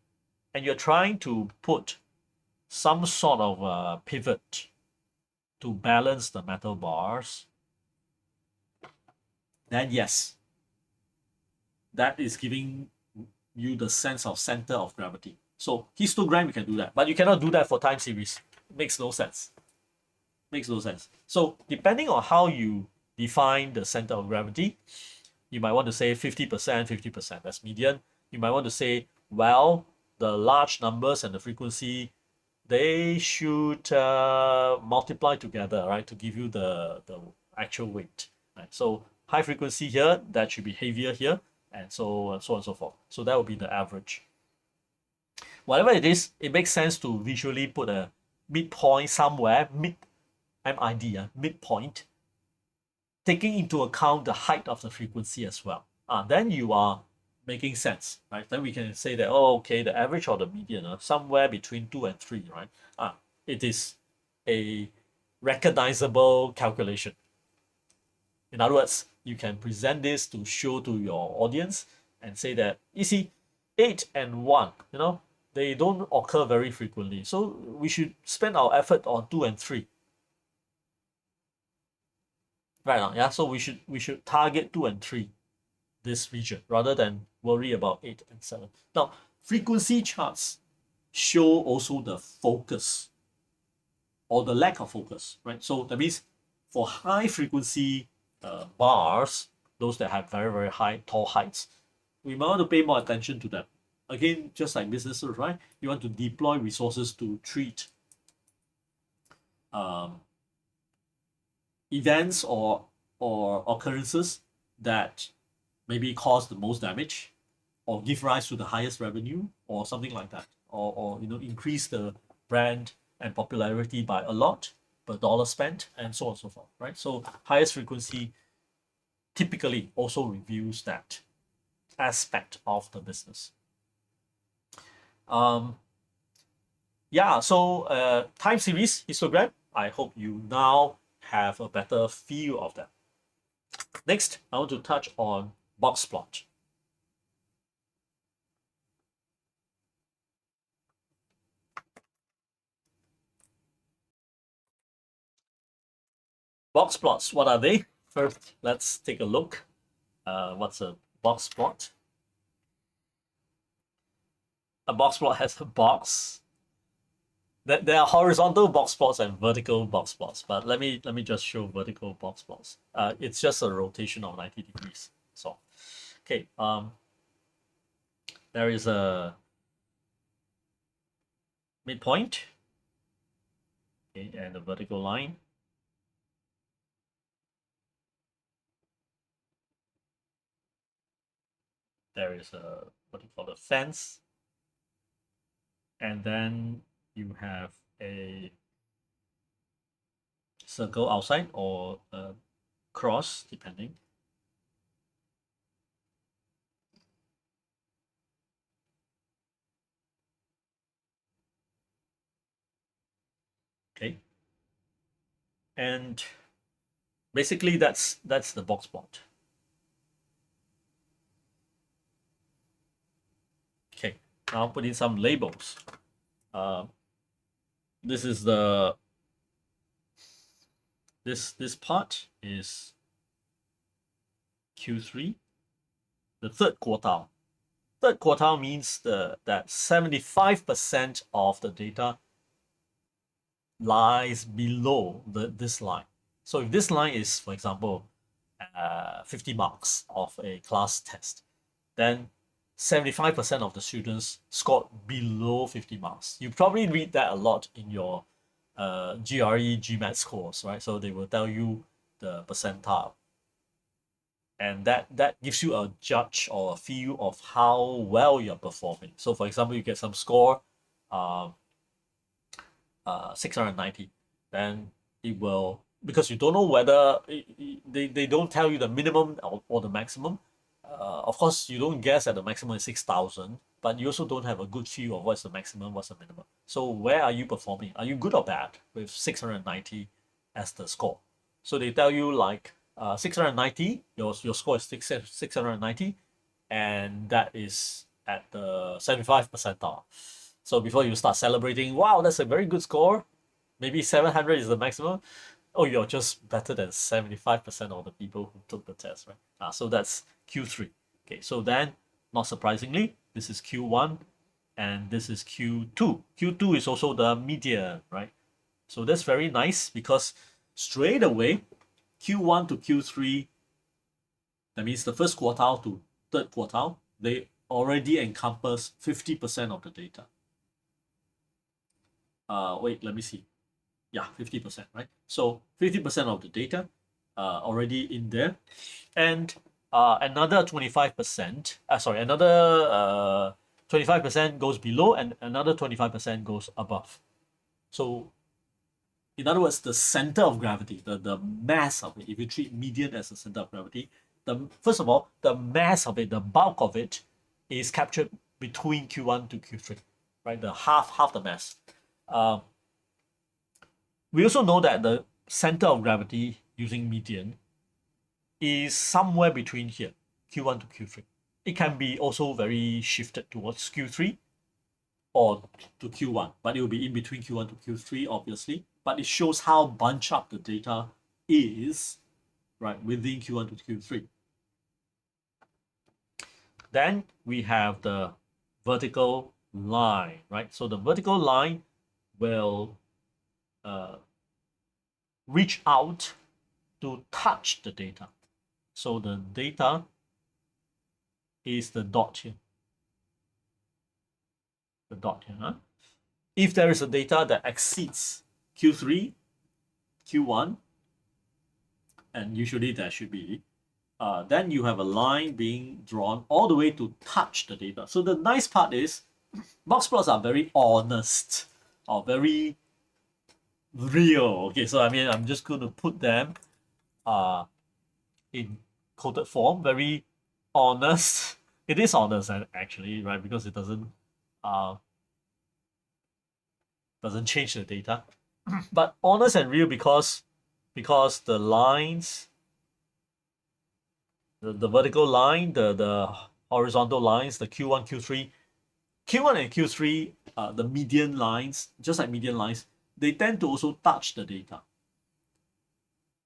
And you're trying to put some sort of pivot to balance the metal bars, then yes, that is giving you the sense of center of gravity. So histogram, you can do that, but you cannot do that for time series. It makes no sense. Makes no sense. So depending on how you define the center of gravity, you might want to say 50%, 50%. That's median. You might want to say, well, the large numbers and the frequency, they should multiply together, right, to give you the actual weight. Right? So high frequency here, that should be heavier here, and so on and so forth. So that would be the average. Whatever it is, it makes sense to visually put a midpoint somewhere, MID, midpoint, taking into account the height of the frequency as well. Then you are making sense, right? Then we can say that, oh, okay, the average or the median, somewhere between 2 and 3, right? It is a recognizable calculation. In other words, you can present this to show to your audience and say that, you see, 8 and 1, they don't occur very frequently. So we should spend our effort on 2 and 3. Right now, yeah. So we should target 2 and 3, this region, rather than worry about 8 and 7. Now, frequency charts show also the focus or the lack of focus, right? So that means for high frequency bars, those that have very, very high, tall heights, we might want to pay more attention to them. Again, just like businesses, right? You want to deploy resources to treat um, events or occurrences that maybe cause the most damage or give rise to the highest revenue or something like that, or increase the brand and popularity by a lot per dollar spent, and so on and so forth, right? So highest frequency typically also reveals that aspect of the business. Yeah, so time series histogram, I hope you now have a better feel of that. Next, I want to touch on Boxplot. Box plots, what are they? First, let's take a look. What's a box plot? A box plot has a box. There are horizontal box plots and vertical box plots, but let me just show vertical box plots. It's just a rotation of 90 degrees. So, okay, there is a midpoint, okay, and a vertical line. There is a what do you call, a fence, and then you have a circle outside or a cross, depending. Okay, and basically that's the box plot. Okay, now I'll put in some labels. This is this part is Q3, the third quartile. Third quartile means that 75% of the data lies below this line. So if this line is, for example, 50 marks of a class test, then 75% of the students scored below 50 marks. You probably read that a lot in your GRE, GMAT scores, right? So they will tell you the percentile. And that gives you a judge or a feel of how well you're performing. So for example, you get some score, 690, then it will, because you don't know whether they don't tell you the minimum or the maximum. Of course, you don't guess at the maximum is 6,000, but you also don't have a good feel of what's the maximum, what's the minimum. So where are you performing? Are you good or bad with 690 as the score? So they tell you like 690, your score is 690, and that is at the 75 percentile. So before you start celebrating, wow, that's a very good score, maybe 700 is the maximum. Oh, you're just better than 75% of the people who took the test, right? So that's Q3. Okay, so then, not surprisingly, this is Q1 and this is Q2. Q2 is also the median, right? So that's very nice because straight away, Q1 to Q3, that means the first quartile to third quartile, they already encompass 50% of the data. Wait, let me see. Yeah, 50%, right? So 50% of the data already in there. And another 25%, another 25% goes below and another 25% goes above. So in other words, the center of gravity, the mass of it, if you treat median as the center of gravity, first of all, the mass of it, the bulk of it is captured between Q1 to Q3, right? The half the mass. We also know that the center of gravity using median is somewhere between here, Q1 to Q3. It can be also very shifted towards Q3 or to Q1, but it will be in between Q1 to Q3, obviously. But it shows how bunched up the data is, right, within Q1 to Q3. Then we have the vertical line, right? So the vertical line will reach out to touch the data. So the data is the dot here. The dot here. Huh? If there is a data that exceeds Q3, Q1, and usually there should be, then you have a line being drawn all the way to touch the data. So the nice part is box plots are very honest or very real. Okay, so I mean, I'm just going to put them in coded form, very honest. It is honest actually, right? Because it doesn't change the data, but honest and real because the lines, the vertical line, the horizontal lines, the Q1, Q3, Q1 and Q3, the median lines, just like median lines, they tend to also touch the data,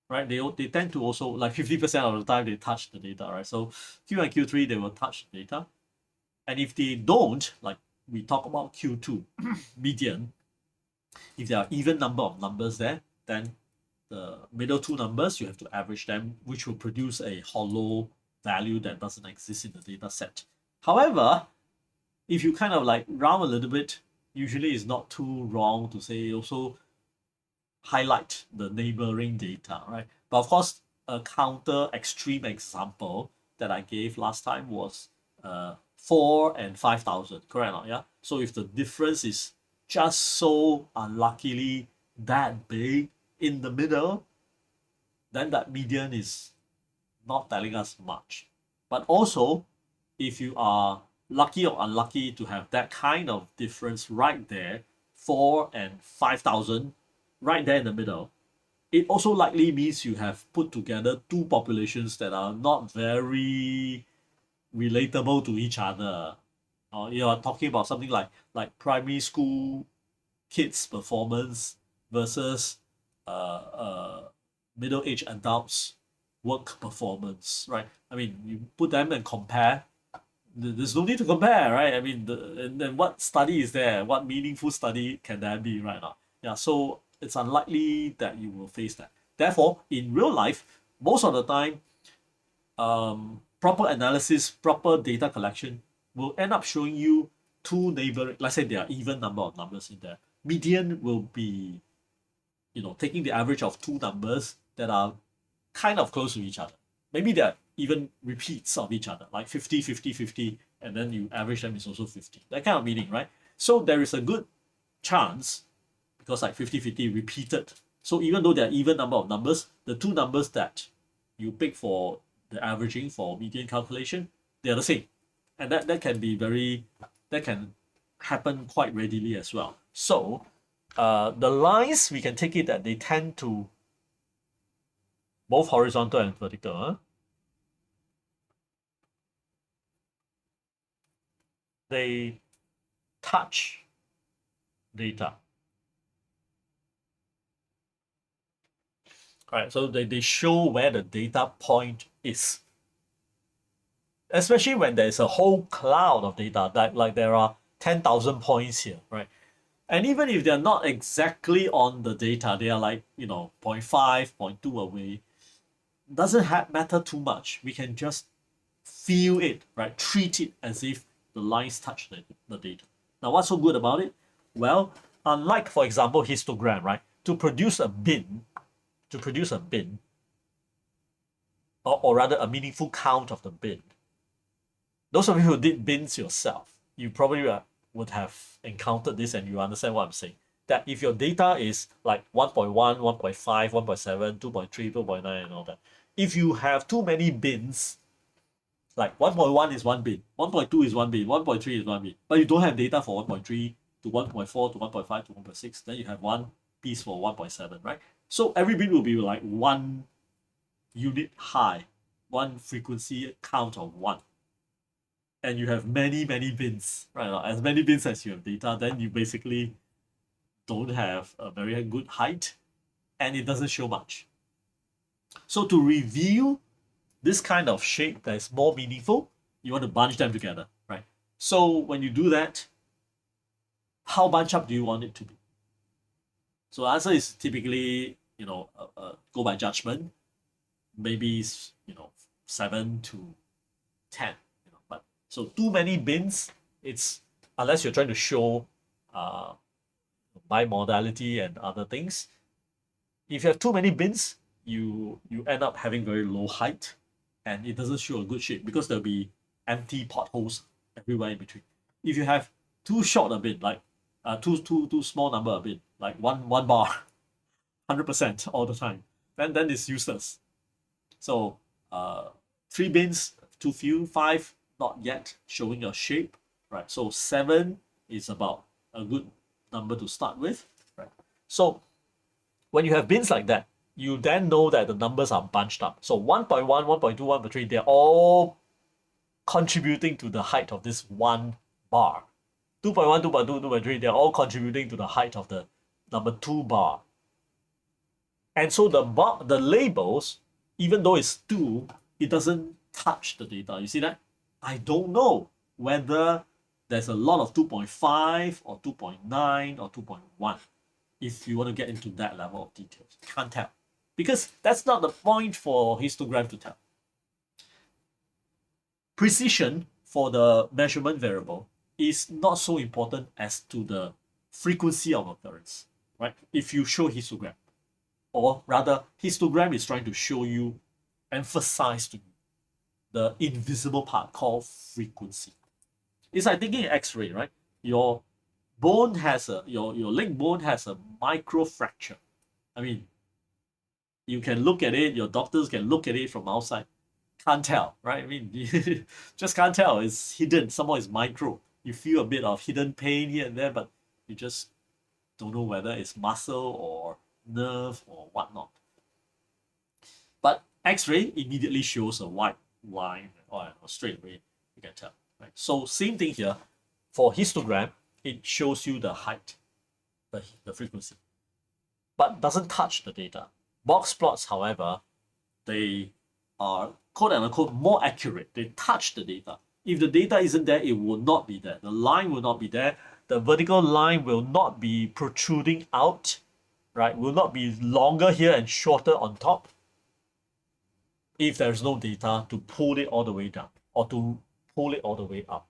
right? They tend to also, like 50% of the time they touch the data, right? So Q and Q3, they will touch the data. And if they don't, like we talk about Q2, median, if there are even number of numbers there, then the middle two numbers, you have to average them, which will produce a hollow value that doesn't exist in the data set. However, if you kind of like round a little bit, usually it's not too wrong to say also highlight the neighboring data, right? But of course, a counter extreme example that I gave last time was 4 and 5,000, correct or not? Yeah. So if the difference is just so unluckily that big in the middle, then that median is not telling us much. But also, if you are lucky or unlucky to have that kind of difference right there, 4 and 5,000, right there in the middle, it also likely means you have put together two populations that are not very relatable to each other. You are talking about something like primary school kids' performance versus middle-aged adults' work performance, right? I mean, you put them and compare. There's no need to compare, right? I mean, and then what study is there? What meaningful study can there be right now? Yeah, so it's unlikely that you will face that. Therefore, in real life, most of the time, proper analysis, proper data collection will end up showing you two neighboring, let's say there are even number of numbers in there. Median will be, taking the average of two numbers that are kind of close to each other. Maybe they're even repeats of each other, like 50, 50, 50, and then you average them is also 50. That kind of meaning, right? So there is a good chance, because like 50, 50 repeated. So even though there are even number of numbers, the two numbers that you pick for the averaging for median calculation, they're the same. And that can happen quite readily as well. So the lines, we can take it that they tend to both horizontal and vertical. Huh? They touch data. All right, so they show where the data point is. Especially when there's a whole cloud of data, like there are 10,000 points here, right? And even if they're not exactly on the data, they are like, 0.5, 0.2 away, doesn't matter too much. We can just feel it, right? Treat it as if the lines touch the data. Now, what's so good about it? Well, unlike, for example, histogram, right? To produce a bin, or rather a meaningful count of the bin, those of you who did bins yourself, you probably would have encountered this and you understand what I'm saying. That if your data is like 1.1, 1.5, 1.7, 2.3, 2.9, and all that, if you have too many bins, like 1.1 is one bin, 1.2 is one bin, 1.3 is one bin, but you don't have data for 1.3 to 1.4 to 1.5 to 1.6, then you have one piece for 1.7, right? So every bit will be like 1 unit high, one frequency count of 1. And you have many, many bins, right? As many bins as you have data, then you basically don't have a very good height and it doesn't show much. So to reveal this kind of shape that is more meaningful, you want to bunch them together, right? So when you do that, how bunch up do you want it to be? So the answer is typically, go by judgment, maybe 7 to 10. But so too many bins, it's unless you're trying to show uh, bimodality and other things. If you have too many bins, you end up having very low height, and it doesn't show a good shape because there'll be empty potholes everywhere in between. If you have too short a bin, like too small number a bin, like one bar, 100% all the time, then it's useless. So 3 bins too few, 5 not yet showing a shape, right? So 7 is about a good number to start with, right? So when you have bins like that, you then know that the numbers are bunched up. So 1.1, 1.2, 1.3, they're all contributing to the height of this one bar. 2.1, 2.2, 2.3, they're all contributing to the height of the number 2 bar. And so the labels, even though it's 2, it doesn't touch the data. You see that? I don't know whether there's a lot of 2.5 or 2.9 or 2.1 if you want to get into that level of details. Can't tell. Because that's not the point for histogram to tell. Precision for the measurement variable is not so important as to the frequency of occurrence, right? If you show histogram, or rather, histogram is trying to show you, emphasize to you, the invisible part called frequency. It's like taking an X-ray, right? Your bone has your leg bone has a micro fracture. I mean, you can look at it, your doctors can look at it from outside. Can't tell, right? I mean, just can't tell. It's hidden. Somehow it's micro. You feel a bit of hidden pain here and there, but you just don't know whether it's muscle or nerve or whatnot. But X-ray immediately shows a white line or straight away. You can tell, right? So same thing here. For histogram, it shows you the height, the frequency, but doesn't touch the data. Box plots, however, they are quote unquote more accurate. They touch the data. If the data isn't there, it will not be there. The line will not be there. The vertical line will not be protruding out, right? Will not be longer here and shorter on top if there's no data to pull it all the way down or to pull it all the way up.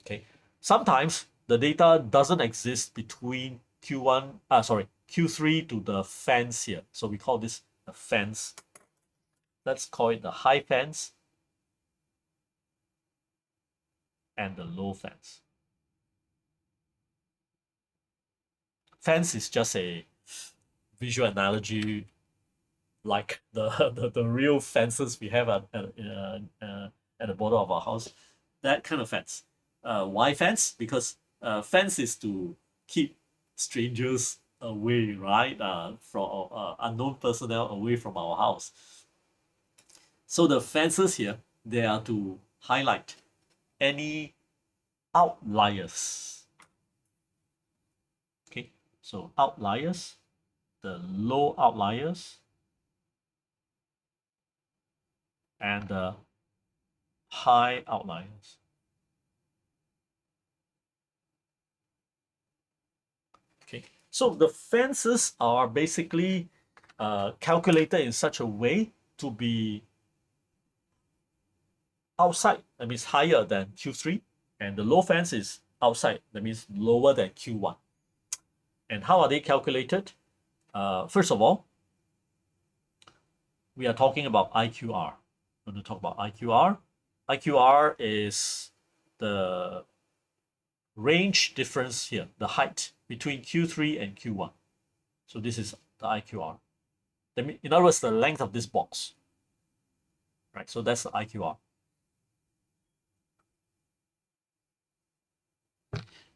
Okay. Sometimes the data doesn't exist between Q3 to the fence here. So we call this the fence. Let's call it the high fence and the low fence. Fence is just a visual analogy like the real fences we have at the border of our house. That kind of fence. Why fence? Because fence is to keep strangers away, right? From unknown personnel away from our house. So the fences here, they are to highlight any outliers. Okay, so outliers, the low outliers, and the high outliers. Okay, so the fences are basically calculated in such a way to be outside, that means higher than Q3, and the low fence is outside, that means lower than Q1. And how are they calculated? First of all, we are talking about IQR. We're going to talk about IQR. IQR is the range difference here, the height between Q3 and Q1. So this is the IQR. In other words, the length of this box. Right, so that's the IQR.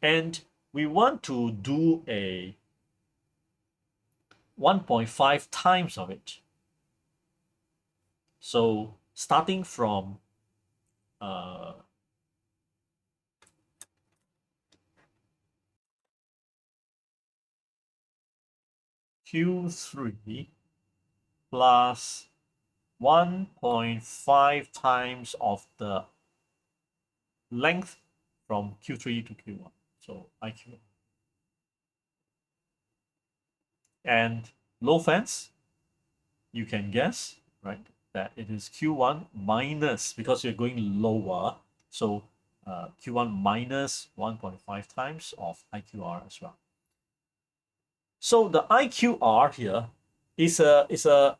And we want to do a 1.5 times of it. So starting from Q3 plus 1.5 times of the length from Q3 to Q1. So IQ. And low fence, you can guess, right, that it is Q1 minus, because you're going lower, so Q1 minus 1.5 times of IQR as well. So the IQR here is a the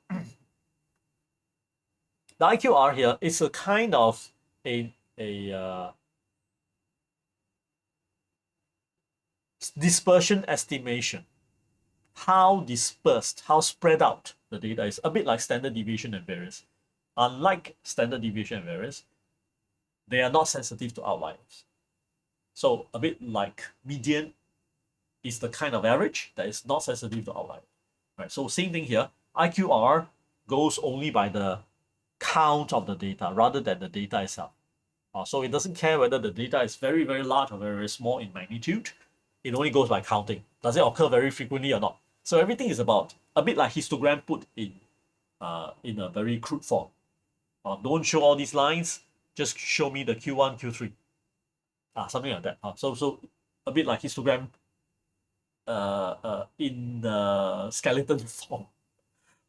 IQR here is a kind of a dispersion estimation. How dispersed, how spread out the data is, a bit like standard deviation and variance. Unlike standard deviation and variance, they are not sensitive to outliers. So a bit like median is the kind of average that is not sensitive to outlier. Right. So same thing here. IQR goes only by the count of the data rather than the data itself. So it doesn't care whether the data is very, very large or very, very small in magnitude. It only goes by counting. Does it occur very frequently or not? So everything is about a bit like histogram put in a very crude form. Don't show all these lines. Just show me the Q1, Q3. Something like that. So a bit like histogram in the skeleton form.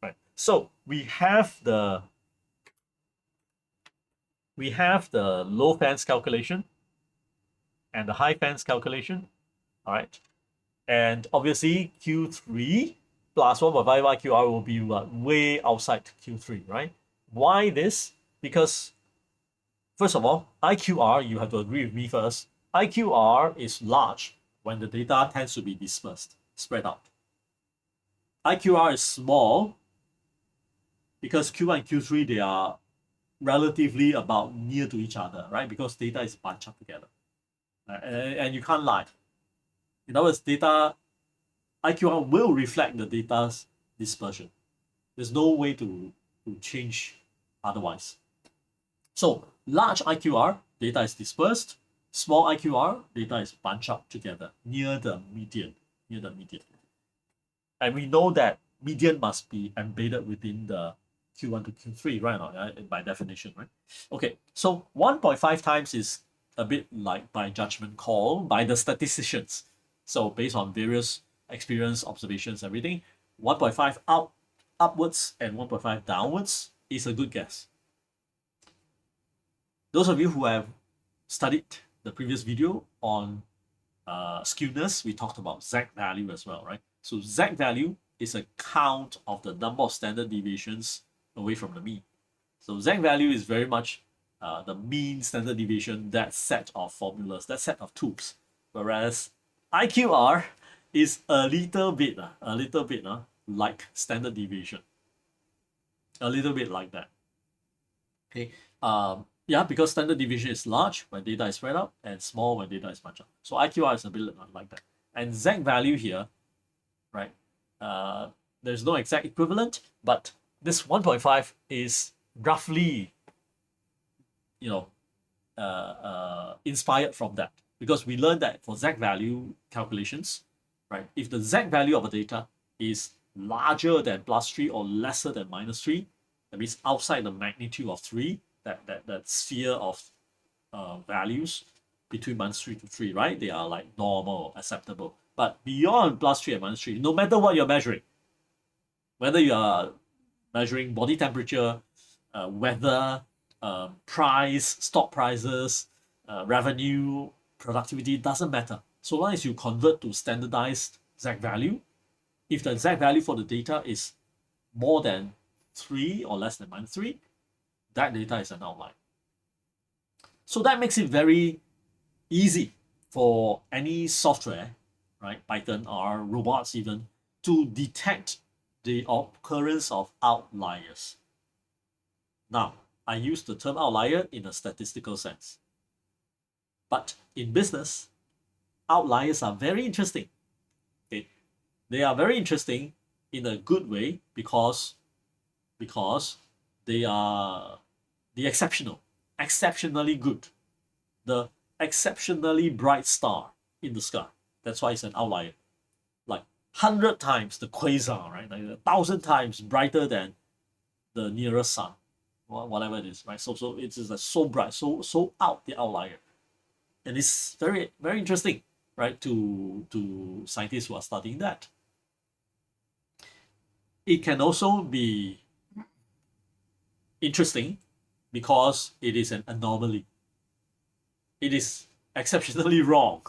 Right. So we have the low fence calculation and the high fence calculation. All right. And obviously Q3 plus 1.5 IQR will be way outside Q3, right? Why this? Because first of all, IQR, you have to agree with me first, IQR is large when the data tends to be dispersed, spread out. IQR is small because Q1 and Q3, they are relatively about near to each other, right? Because data is bunched up together. And you can't lie. In other words, data IQR will reflect the data's dispersion. There's no way to change otherwise. So large IQR, data is dispersed. Small IQR, data is bunched up together near the median. And we know that median must be embedded within the Q1 to Q3, right? By definition, right? Okay, so 1.5 times is a bit like by judgment call by the statisticians. So based on various experience, observations, everything, 1.5 upwards and 1.5 downwards is a good guess. Those of you who have studied the previous video on skewness, we talked about Z value as well, right? So Z value is a count of the number of standard deviations away from the mean. So Z value is very much the mean, standard deviation, that set of formulas, that set of tools. Whereas IQR is a little bit like standard deviation. A little bit like that. Okay. Yeah, because standard deviation is large when data is spread out and small when data is bunched up. So IQR is a bit like that. And Z value here, right? There's no exact equivalent, but this 1.5 is roughly, inspired from that, because we learned that for Z value calculations, right? If the Z value of a data is larger than +3 or lesser than -3, that means outside the magnitude of 3, that sphere of values between -3 to 3, right? They are like normal, acceptable. But beyond +3 and -3, no matter what you're measuring, whether you are measuring body temperature, weather, price, stock prices, revenue, productivity, doesn't matter. So long as you convert to standardized Z value, if the Z value for the data is more than 3 or less than -3, that data is an outlier. So that makes it very easy for any software, right, Python or robots even, to detect the occurrence of outliers. Now, I use the term outlier in a statistical sense. But in business, outliers are very interesting. Okay? They are very interesting in a good way because they are the exceptionally good, the exceptionally bright star in the sky. That's why it's an outlier. Like 100 times the quasar, right? Like 1,000 times brighter than the nearest sun, whatever it is, right? So it is like so bright, so out the outlier, and it's very interesting, right? To scientists who are studying that. It can also be interesting because it is an anomaly. It is exceptionally wrong,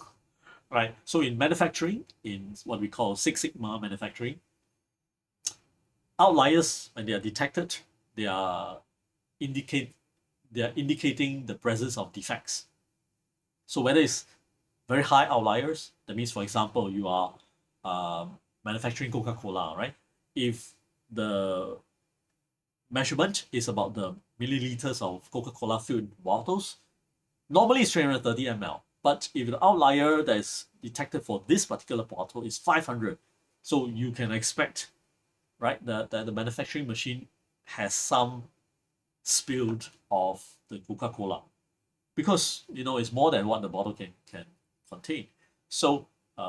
right? So in manufacturing, in what we call Six Sigma manufacturing, outliers, when they are detected, they are indicate they are indicating the presence of defects. So whether it's very high outliers, that means, for example, you are manufacturing Coca-Cola, right? If the measurement is about the milliliters of Coca-Cola filled bottles, normally it's 330 ml. But if the outlier that is detected for this particular bottle is 500, so you can expect, right, that the manufacturing machine has some spilled of the Coca-Cola, because it's more than what the bottle can contain. So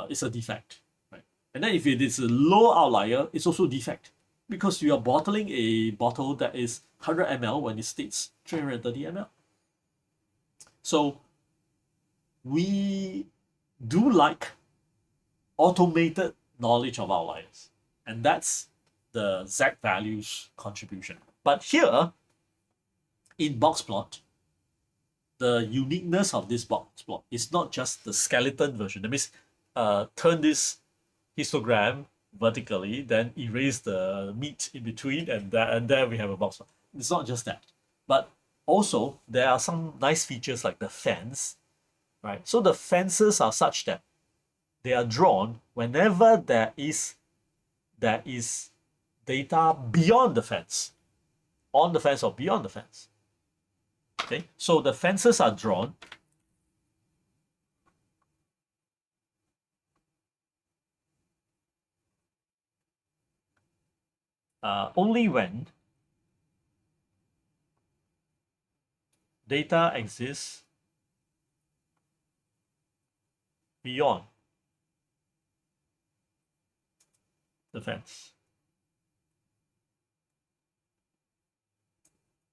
it's a defect, right? And then if it is a low outlier, it's also defect, because you are bottling a bottle that is 100 ml when it states 330 ml. So we do like automated knowledge of outliers, and that's the Z values contribution. But here in Boxplot, the uniqueness of this Boxplot is not just the skeleton version. That means turn this histogram vertically, then erase the meat in between, and there we have a box. It's not just that, but also there are some nice features like the fence, right? So the fences are such that they are drawn whenever there is data beyond the fence, on the fence or beyond the fence. Okay, so the fences are drawn only when data exists beyond the fence.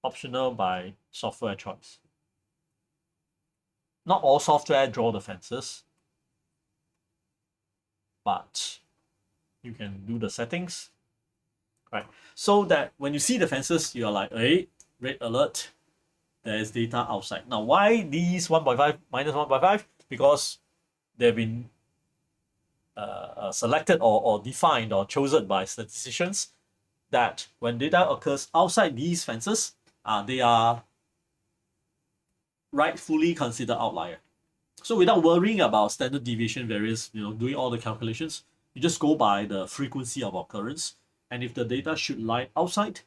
Optional by software choice. Not all software draw the fences, but you can do the settings, right? So that when you see the fences, you're like, hey, red alert, there is data outside. Now, why these 1.5 minus 1.5? Because they've been selected or defined or chosen by statisticians that when data occurs outside these fences, they are rightfully considered outlier. So without worrying about standard deviation variance, doing all the calculations, you just go by the frequency of occurrence. And if the data should lie outside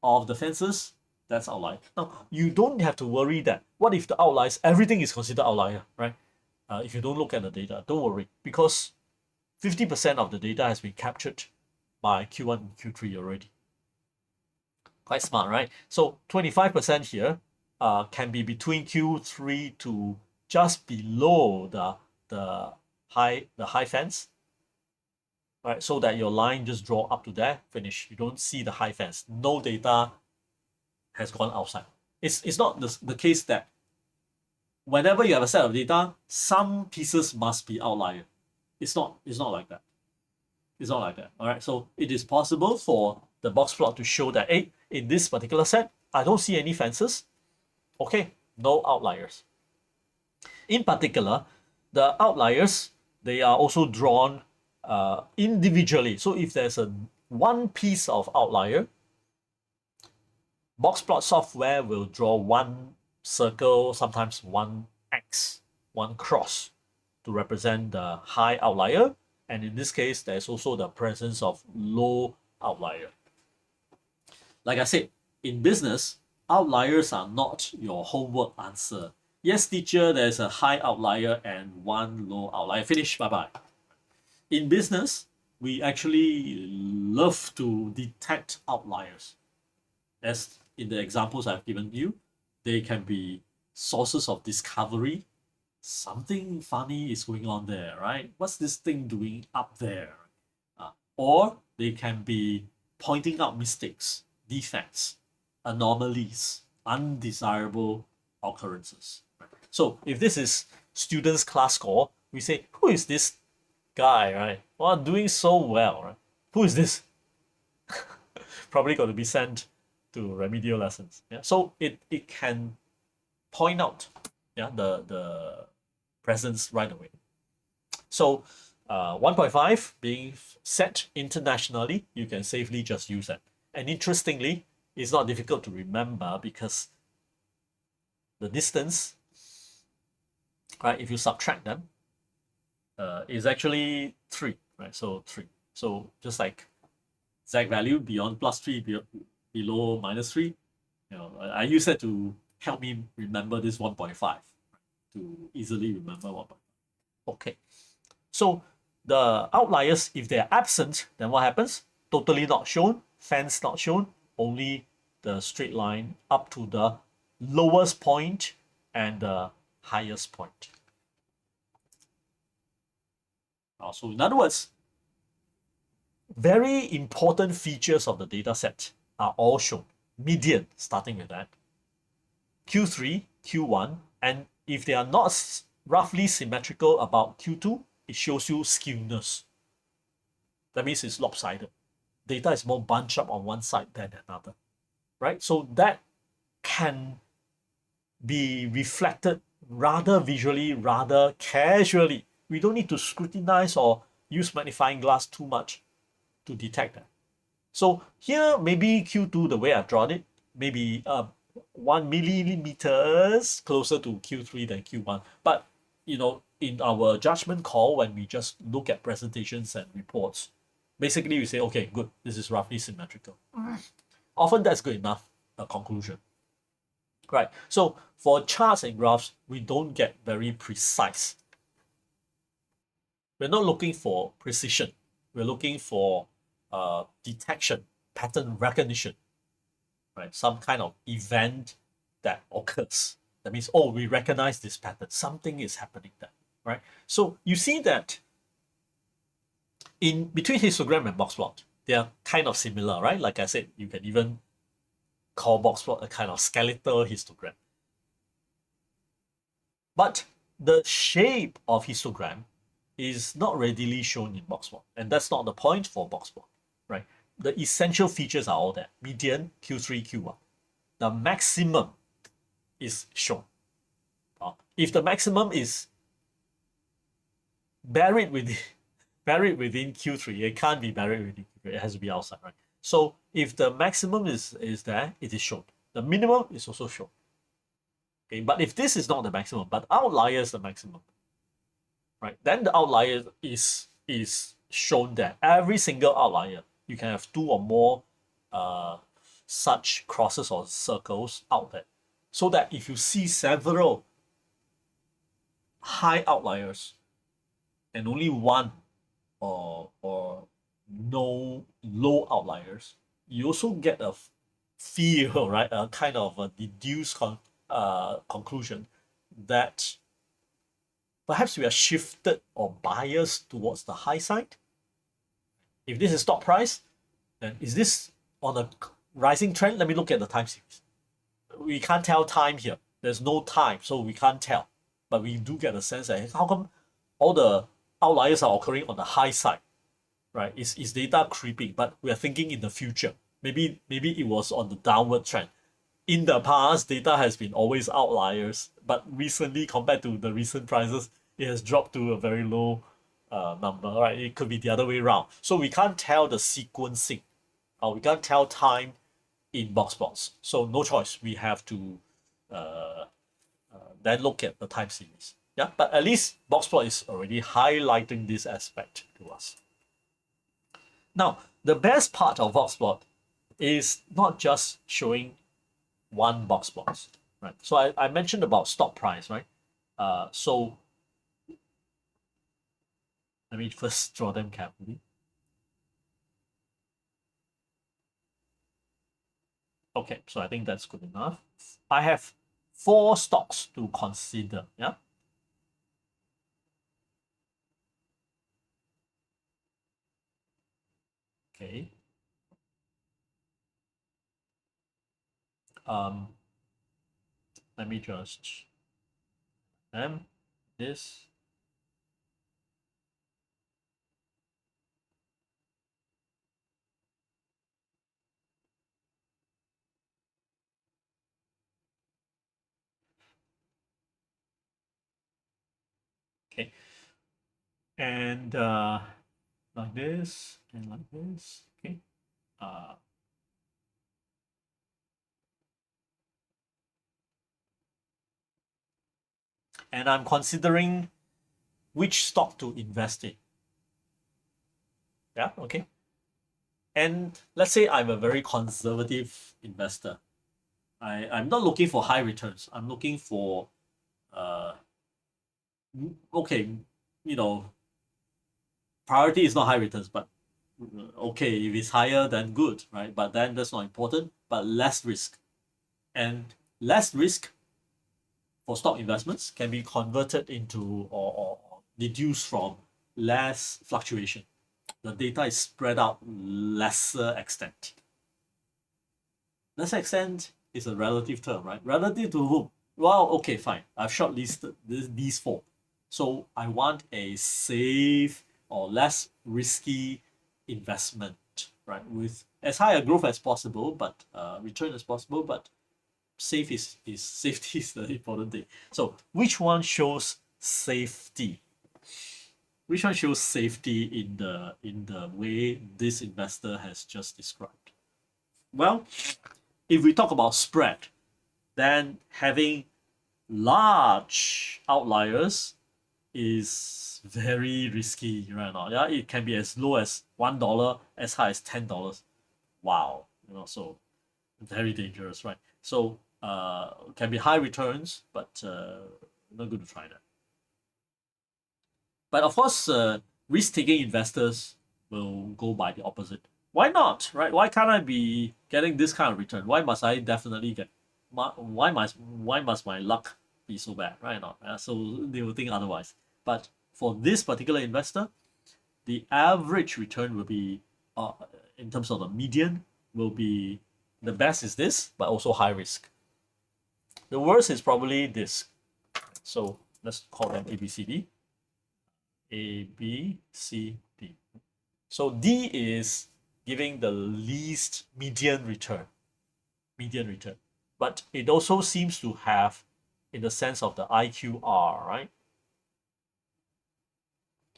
of the fences, that's outlier. Now, you don't have to worry that what if the outliers, everything is considered outlier, right? If you don't look at the data, don't worry, because 50% of the data has been captured by Q1 and Q3 already. Quite smart, right? So 25% here can be between Q3 to just below the high fence, right? So that your line just draw up to there, finish. You don't see the high fence. No data has gone outside. It's not the case that whenever you have a set of data, some pieces must be outlier. It's not like that. It's not like that. All right. So it is possible for the box plot to show that, hey, in this particular set, I don't see any fences. Okay, no outliers. In particular, the outliers, they are also drawn individually. So if there's one piece of outlier, Boxplot software will draw one circle, sometimes one X, one cross to represent the high outlier. And in this case, there's also the presence of low outlier. Like I said, in business, outliers are not your homework answer. Yes, teacher, there's a high outlier and one low outlier. Finish, bye-bye. In business, we actually love to detect outliers. As in the examples I've given you, they can be sources of discovery. Something funny is going on there, right? What's this thing doing up there? Or they can be pointing out mistakes, defects, anomalies, undesirable occurrences. So if this is students' class score, we say, who is this guy, right? Well, doing so well, right? Who is this? Probably got to be sent to remedial lessons. Yeah. So it can point out, yeah, the presence right away. So 1.5 being set internationally, you can safely just use that. And interestingly, it's not difficult to remember because the distance, right, if you subtract them, is actually 3, right? So 3. So just like Z value beyond +3, below -3, I use that to help me remember this 1.5, to easily remember 1.5. Okay. So the outliers, if they're absent, then what happens? Totally not shown, fence not shown, only the straight line up to the lowest point and the highest point. So in other words, very important features of the data set are all shown. Median, starting with that, Q3, Q1, and if they are not roughly symmetrical about Q2, it shows you skewness. That means it's lopsided. Data is more bunched up on one side than another, right? So that can be reflected rather visually, rather casually. We don't need to scrutinize or use magnifying glass too much to detect that. So here, maybe Q2, the way I've drawn it, maybe 1 millimeters closer to Q3 than Q1. But, in our judgment call, when we just look at presentations and reports, basically we say, okay, good, this is roughly symmetrical. Often that's good enough conclusion. Right. So for charts and graphs, we don't get very precise. We're not looking for precision. We're looking for detection, pattern recognition, right? Some kind of event that occurs. That means, oh, we recognize this pattern. Something is happening there, right? So you see that in between histogram and boxplot, they are kind of similar, right? Like I said, you can even call boxplot a kind of skeletal histogram. But the shape of histogram is not readily shown in boxplot, and that's not the point for boxplot, right? The essential features are all there: median, Q3, Q1. The maximum is shown. If the maximum is buried within Q3, it can't be buried within Q3. It has to be outside, right? So if the maximum is there, it is shown. The minimum is also shown. Okay, but if this is not the maximum, but outlier is the maximum, right? Then the outlier is shown there. Every single outlier, you can have 2 or more such crosses or circles out there, so that if you see several high outliers and only one or no low outliers, you also get a feel, right? A kind of a deduced conclusion that perhaps we are shifted or biased towards the high side. If this is stock price, then is this on a rising trend? Let me look at the time series. We can't tell time here. There's no time, so we can't tell. But we do get a sense that how come all the outliers are occurring on the high side, right? Is data creeping? But we are thinking in the future. Maybe it was on the downward trend. In the past, data has been always outliers, but recently, compared to the recent prices, it has dropped to a very low number, right? It could be the other way around. So we can't tell the sequencing. We can't tell time in boxplots. So no choice. We have to then look at the time series. Yeah, but at least boxplot is already highlighting this aspect to us. Now, the best part of boxplot is not just showing one boxplot, right? So I mentioned about stock price, right? So let me first draw them carefully. Okay, so I think that's good enough. I have 4 stocks to consider. Yeah. Okay. Um, let me just this. Okay. And like this and like this. Okay. Uh, and I'm considering which stock to invest in. Yeah. Okay. And let's say I'm a very conservative investor. I'm not looking for high returns. I'm looking for uh okay, you know, priority is not high returns, but okay, if it's higher, then good, right? But then that's not important, but less risk. And less risk for stock investments can be converted into or deduced from less fluctuation. The data is spread out lesser extent. Lesser extent is a relative term, right? Relative to whom? Well, okay, fine. I've shortlisted these 4. So I want a safe or less risky investment, right? With as high a growth as possible, but return as possible, but is safety is the important thing. So which one shows safety? Which one shows safety in the way this investor has just described? Well, if we talk about spread, then having large outliers is very risky right now. Yeah, it can be as low as $1, as high as $10. Wow, so very dangerous, right? So can be high returns, but not good to try that. But of course, risk-taking investors will go by the opposite. Why not, right? Why can't I be getting this kind of return? Why must I definitely get? Why must my luck be so bad, right? Not so they will think otherwise. But for this particular investor, the average return will be, in terms of the median, will be the best is this, but also high risk. The worst is probably this. So let's call them ABCD. A, B, C, D. So D is giving the least median return. Median return. But it also seems to have, in the sense of the IQR, right?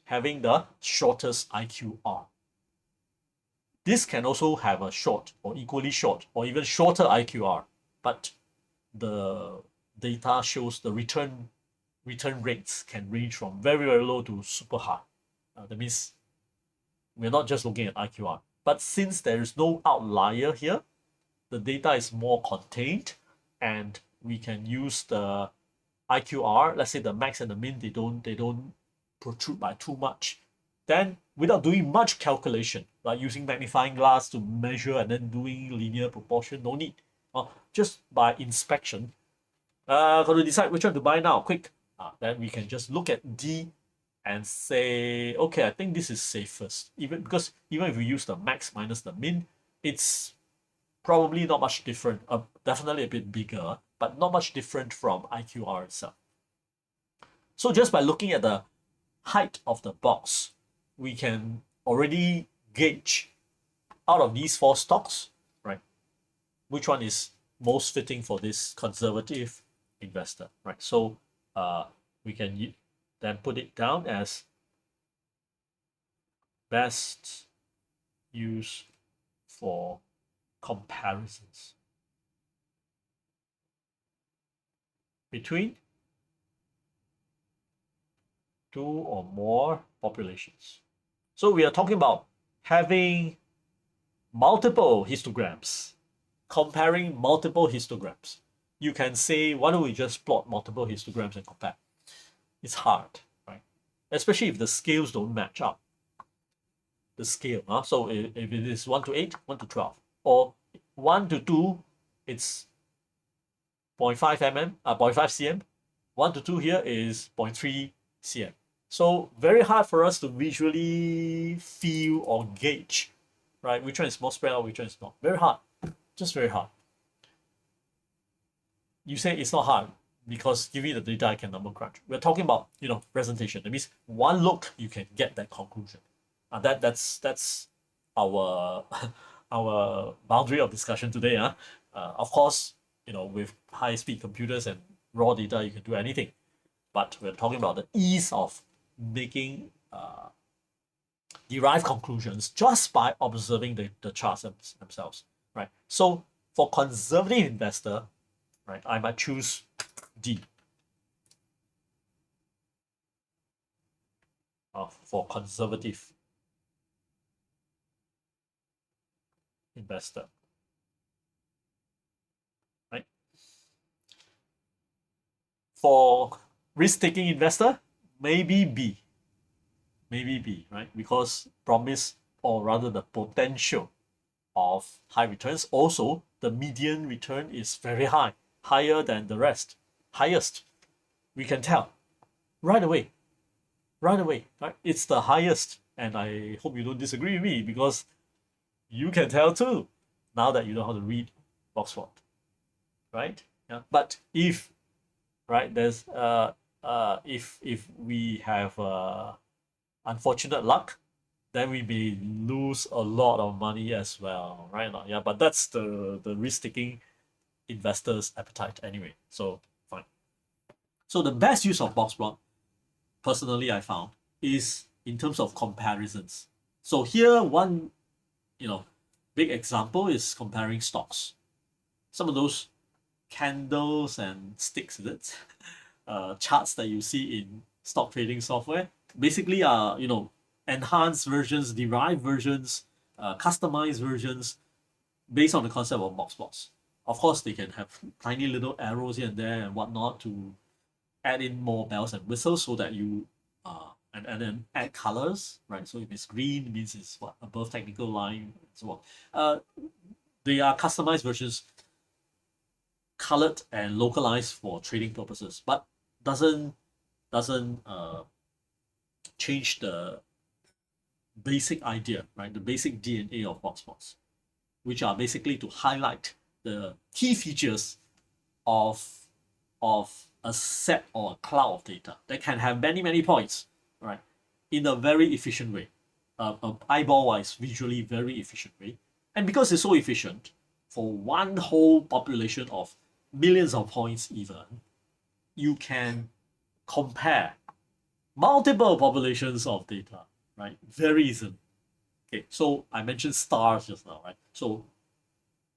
Having the shortest IQR. This can also have a short or equally short or even shorter IQR, but the data shows the return rates can range from very, very low to super high. That means we're not just looking at IQR. But since there is no outlier here, the data is more contained, and we can use the IQR. Let's say the max and the min, they don't protrude by too much. Then without doing much calculation, like using magnifying glass to measure and then doing linear proportion, no need. Just by inspection, got to decide which one to buy now, quick. Then we can just look at D and say, okay, I think this is safest. Even if we use the max minus the min, it's probably not much different. Definitely a bit bigger, but not much different from IQR itself. So just by looking at the height of the box, we can already gauge out of these 4 stocks, right, which one is most fitting for this conservative investor, right? So we can then put it down as best use for comparisons between 2 or more populations. So we are talking about having multiple histograms, comparing multiple histograms. You can say, why don't we just plot multiple histograms and compare? It's hard, right? Especially if the scales don't match up. The scale, so if it is 1 to 8, 1 to 12, or 1 to 2, it's 0.5 mm, 0.5 cm. 1 to 2 here is 0.3 cm. So very hard for us to visually feel or gauge, right? Which one is more spread out, which one is not. Very hard, just very hard. You say it's not hard because give me the data, I can number crunch. We're talking about, presentation. That means one look you can get that conclusion. That's our our boundary of discussion today. Of course, with high speed computers and raw data, you can do anything. But we're talking about the ease of making derived conclusions just by observing the charts themselves, right? So for conservative investor, right, I might choose D. For conservative investor, right? For risk-taking investor, maybe B. Maybe B, right? Because promise, or rather the potential of high returns. Also, the median return is very high, higher than the rest, highest. We can tell right away, right? It's the highest, and I hope you don't disagree with me because you can tell too now that you know how to read Boxplot, right? Yeah. But if right there's if we have unfortunate luck, then we may lose a lot of money as well, right? Yeah, but that's the risk-taking investors' appetite anyway. So fine. So the best use of Boxplot, personally, I found, is in terms of comparisons. So here, one big example is comparing stocks. Some of those candles and sticks, is it? Charts that you see in stock trading software basically are enhanced versions, derived versions, customized versions based on the concept of Boxplots. Of course, they can have tiny little arrows here and there and whatnot to add in more bells and whistles so that you and then add colors, right? So if it's green, it means it's what above technical line and so on. They are customized versions, colored and localized for trading purposes, but doesn't change the basic idea, right? The basic DNA of Boxplots, which are basically to highlight the key features of a set or a cloud of data that can have many points, right? In a very efficient way, eyeball-wise, visually very efficient way. And because it's so efficient, for one whole population of millions of points even, you can compare multiple populations of data, right? Very easily. Okay, so I mentioned stars just now, right? So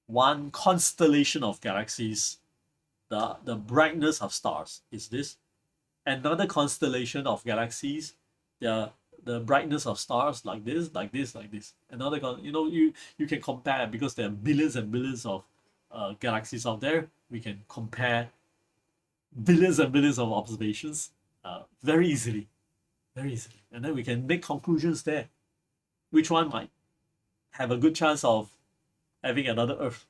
one constellation of galaxies, the brightness of stars is this. Another constellation of galaxies, the brightness of stars like this, like this, like this. Another you can compare because there are billions and billions of galaxies out there. We can compare billions and billions of observations very easily, and then we can make conclusions there. Which one might have a good chance of having another Earth,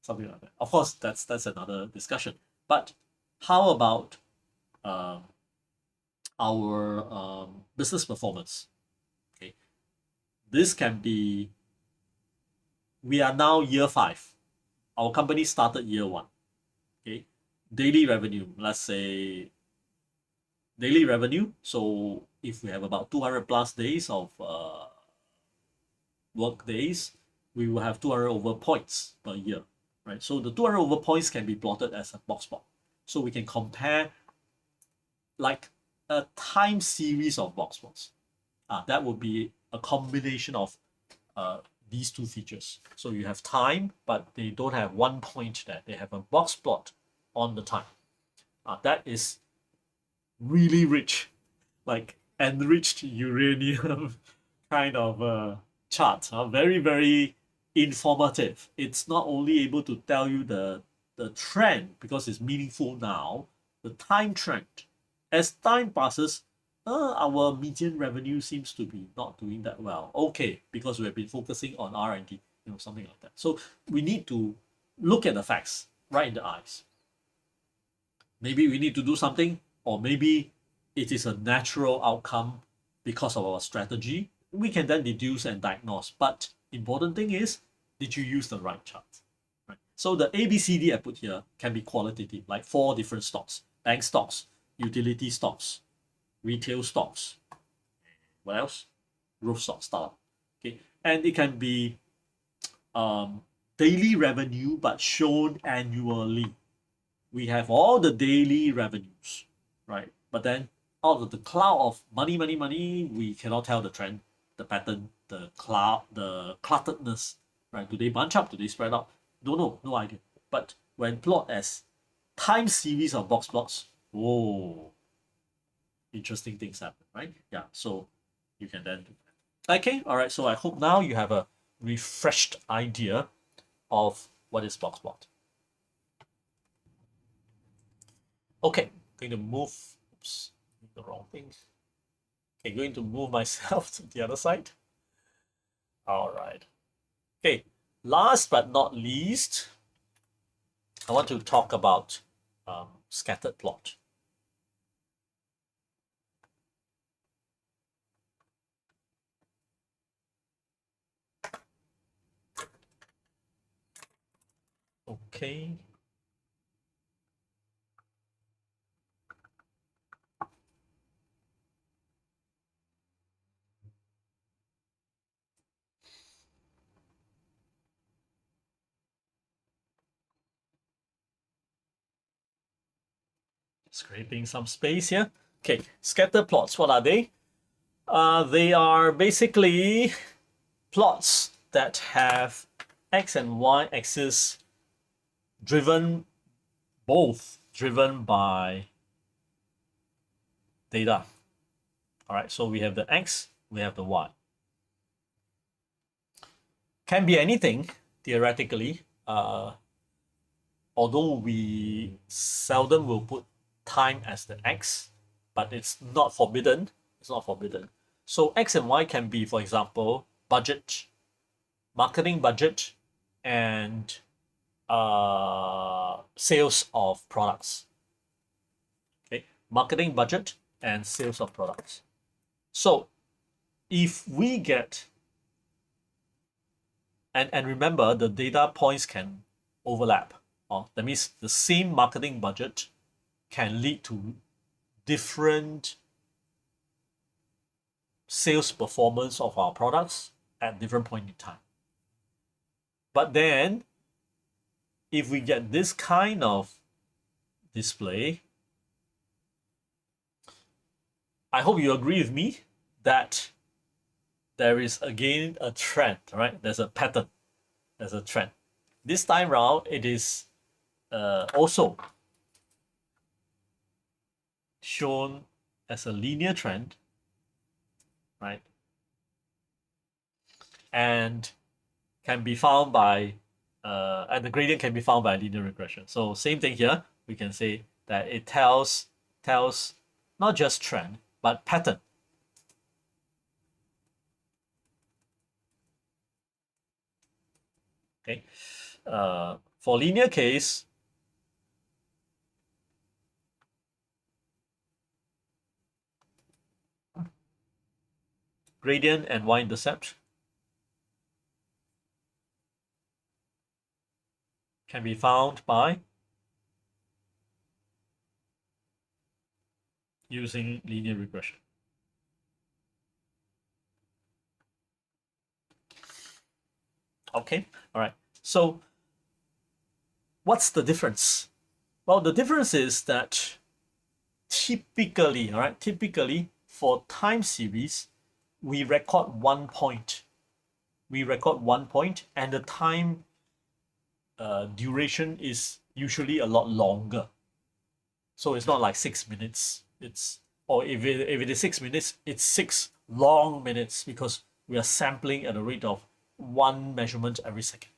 something like that. Of course, that's another discussion. But how about our business performance? Okay, this can be. We are now year 5. Our company started year 1. Okay, daily revenue. Let's say daily revenue. So if we have about 200 plus days of work days, we will have 200 over points per year, right? So the 200 over points can be plotted as a box plot. So we can compare like a time series of box plots. That would be a combination of these two features. So you have time, but they don't have one point there. They have a box plot on the time. That is really rich, like enriched uranium kind of chart. Very informative. It's not only able to tell you the trend because it's meaningful now, the time trend. As time passes, our median revenue seems to be not doing that well. Okay, because we have been focusing on R&D, something like that. So we need to look at the facts right in the eyes. Maybe we need to do something, or maybe it is a natural outcome because of our strategy. We can then deduce and diagnose. But important thing is, did you use the right chart? Right. So the ABCD I put here can be qualitative, like 4 different stocks: bank stocks, utility stocks, retail stocks. What else? Growth stock, startup. Okay, and it can be daily revenue but shown annually. We have all the daily revenues, right? But then out of the cloud of money, money, money, we cannot tell the trend, the pattern, the cloud, the clutteredness, right? Do they bunch up? Do they spread out? Don't know, no idea. But when plot as time series of box plots, whoa, interesting things happen, right? Yeah, so you can then do that. Okay, all right. So I hope now you have a refreshed idea of what is Boxplot. Okay, going to move. Oops, the wrong thing. Okay, going to move myself to the other side. All right. Okay, last but not least, I want to talk about scattered plot. Okay. Scraping some space here. Okay, scatter plots, what are they? They are basically plots that have x and y axis both driven by data. All right, so we have the x, we have the y. Can be anything, theoretically, although we seldom will put time as the x, but it's not forbidden. It's not forbidden. So x and y can be, for example, budget, marketing budget, and sales of products. Okay, marketing budget and sales of products. So if we get, and remember, the data points can overlap. That means the same marketing budget can lead to different sales performance of our products at different point in time. But then, if we get this kind of display, I hope you agree with me that there is again a trend, right? There's a pattern, there's a trend. This time round, it is also shown as a linear trend, right? And can be found by, and the gradient can be found by linear regression. So same thing here, we can say that it tells not just trend, but pattern. Okay, for linear case, gradient and y-intercept can be found by using linear regression. Okay, all right. So what's the difference? Well, the difference is that typically, all right, typically for time series, we record 1 point. We record 1 point, and the time duration is usually a lot longer. So it's not like 6 minutes. Or if it is 6 minutes, it's 6 long minutes because we are sampling at a rate of 1 measurement every second.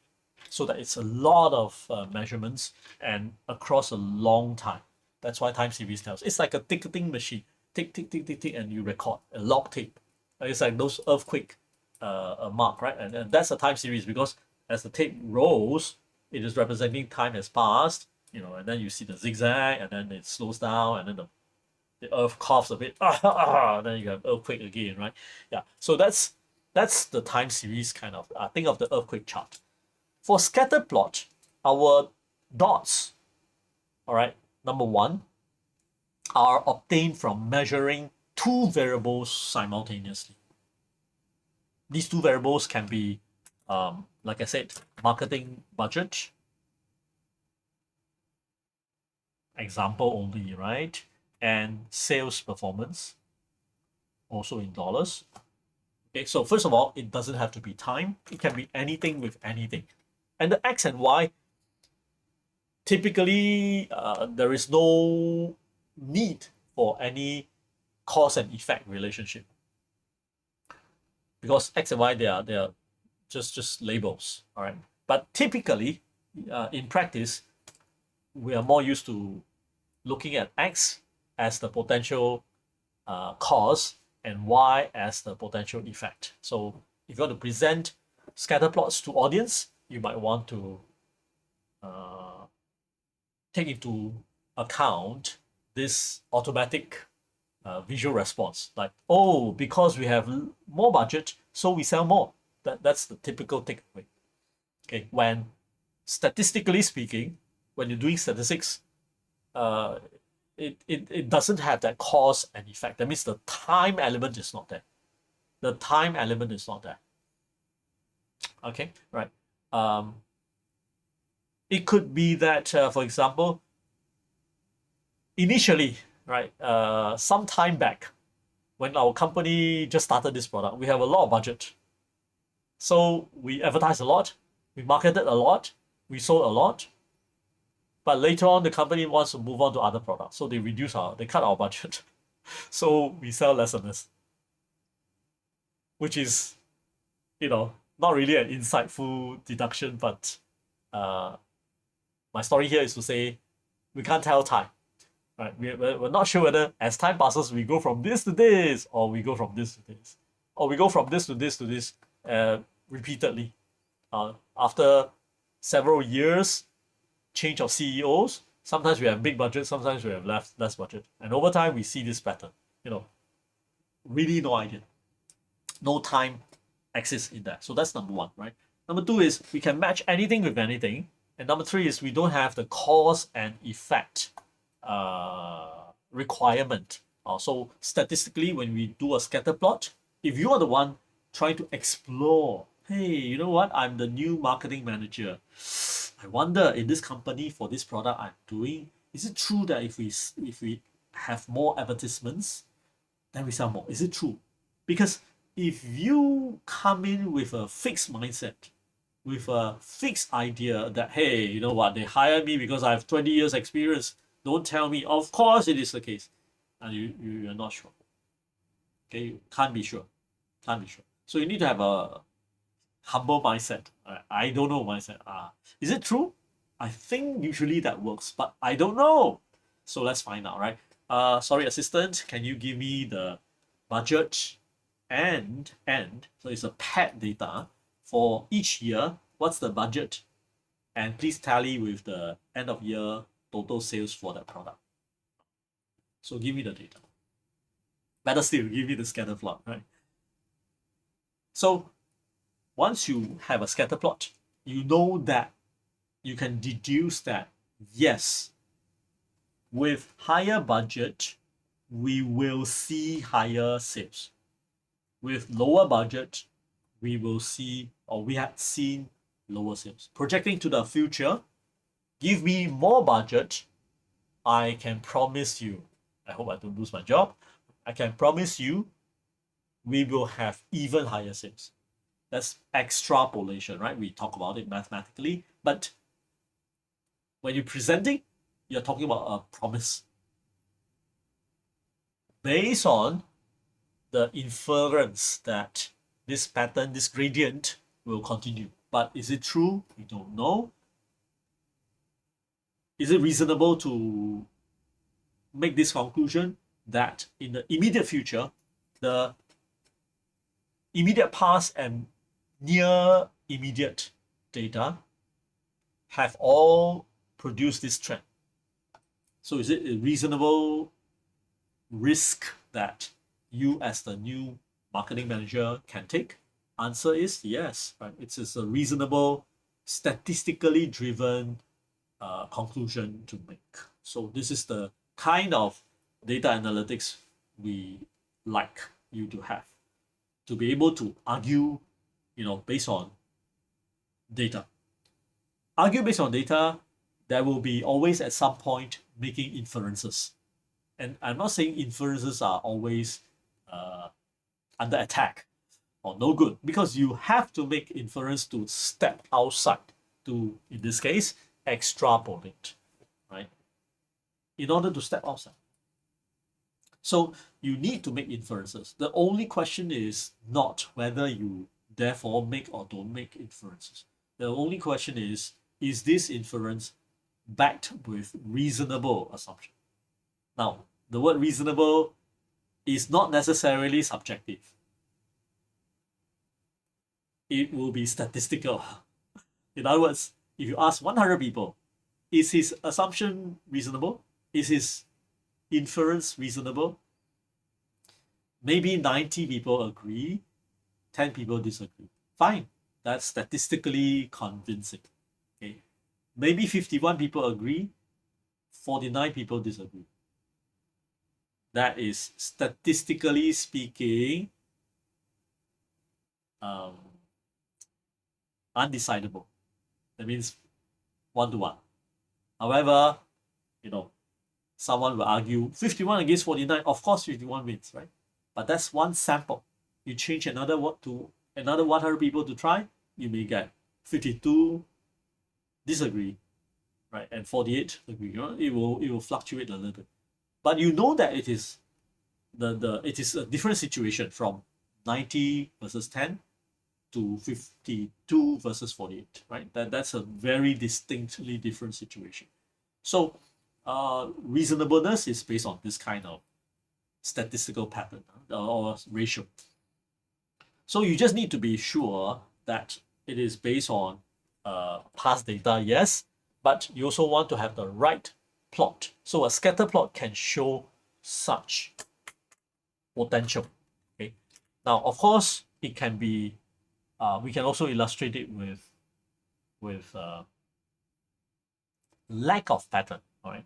So that it's a lot of measurements and across a long time. That's why time series tells. It's like a ticketing machine. Tick, tick, tick, tick, tick, and you record a log tape. It's like those earthquake mark, right? And that's a time series because as the tape rolls, it is representing time has passed, and then you see the zigzag, and then it slows down, and then the earth coughs a bit, then you have earthquake again, right? Yeah, so that's the time series kind of. Think of the earthquake chart. For scatter plot, our dots, all right, number one, are obtained from measuring two variables simultaneously. These two variables can be, like I said, marketing budget, example only, right? And sales performance, also in dollars. Okay, so first of all, it doesn't have to be time. It can be anything with anything. And the X and Y, typically, there is no need for any cause and effect relationship, because X and Y, they are just labels, all right? But typically, in practice, we are more used to looking at X as the potential cause and Y as the potential effect. So if you want to present scatter plots to audience, you might want to take into account this automatic visual response, like, oh, because we have more budget, so we sell more. That's the typical takeaway. Okay, when statistically speaking, when you're doing statistics, it doesn't have that cause and effect. That means the time element is not there. The time element is not there. Okay, right. It could be that, for example, initially, right, some time back, when our company just started this product, we have a lot of budget. So we advertised a lot, we marketed a lot, we sold a lot. But later on, the company wants to move on to other products, so they cut our budget. So we sell less and less, which is, not really an insightful deduction. But my story here is to say we can't tell time, right? We're not sure whether as time passes we go from this to this, or we go from this to this, or we go from this to this to this repeatedly. After several years, change of CEOs, sometimes we have big budget, sometimes we have less budget, and over time we see this pattern. Really no idea, no time axis in that. So that's number one, right? Number two is we can match anything with anything, and number three is we don't have the cause and effect requirement. So statistically, when we do a scatter plot, if you are the one trying to explore, hey, you know what, I'm the new marketing manager, I wonder in this company for this product I'm doing, is it true that if we have more advertisements, then we sell more? Is it true? Because if you come in with a fixed mindset, with a fixed idea that, hey, you know what, they hire me because I have 20 years experience, don't tell me, of course it is the case, and you're not sure. Okay, you can't be sure. Can't be sure. So you need to have a humble mindset. I don't know mindset. Is it true? I think usually that works, but I don't know. So let's find out, right? Sorry, assistant, can you give me the budget and so it's a pad data for each year? What's the budget? And please tally with the end of year total sales for that product. So give me the data. Better still, give me the scatter plot, right? So once you have a scatter plot, you know that you can deduce that, yes, with higher budget, we will see higher sales. With lower budget, we will see, or we had seen, lower sales. Projecting to the future, give me more budget, I can promise you, I hope I don't lose my job, I can promise you we will have even higher sales. That's extrapolation, right? We talk about it mathematically, but when you're presenting, you're talking about a promise based on the inference that this pattern, this gradient will continue. But is it true? We don't know. Is it reasonable to make this conclusion that in the immediate future, the immediate past and near immediate data have all produced this trend. So is it a reasonable risk that you as the new marketing manager can take? Answer is yes, right? It is a reasonable, statistically driven conclusion to make. So this is the kind of data analytics we like you to have, to be able to argue, based on data. Argue based on data, there will be always at some point making inferences. And I'm not saying inferences are always under attack or no good, because you have to make inference to step outside to, in this case, extrapolate, right? In order to step outside. So you need to make inferences. The only question is not whether you therefore make or don't make inferences. The only question is this inference backed with reasonable assumption? Now, the word reasonable is not necessarily subjective. It will be statistical. In other words, if you ask 100 people, is his assumption reasonable? Is his inference reasonable? Maybe 90 people agree, 10 people disagree. Fine, that's statistically convincing. Okay, maybe 51 people agree, 49 people disagree. That is statistically speaking undecidable. That means 1-to-1. However, someone will argue 51 against 49. Of course, 51 wins, right? But that's one sample. You change another 100 people to try, you may get 52 disagree, right, and 48 agree. It will fluctuate a little bit, but you know that it is it is a different situation from 90 versus 10 to 52 versus 48, right? That's a very distinctly different situation. So reasonableness is based on this kind of statistical pattern or ratio. So you just need to be sure that it is based on past data, yes, but you also want to have the right plot. So a scatter plot can show such potential. Okay. Now, of course, it can be. We can also illustrate it with lack of pattern. All right.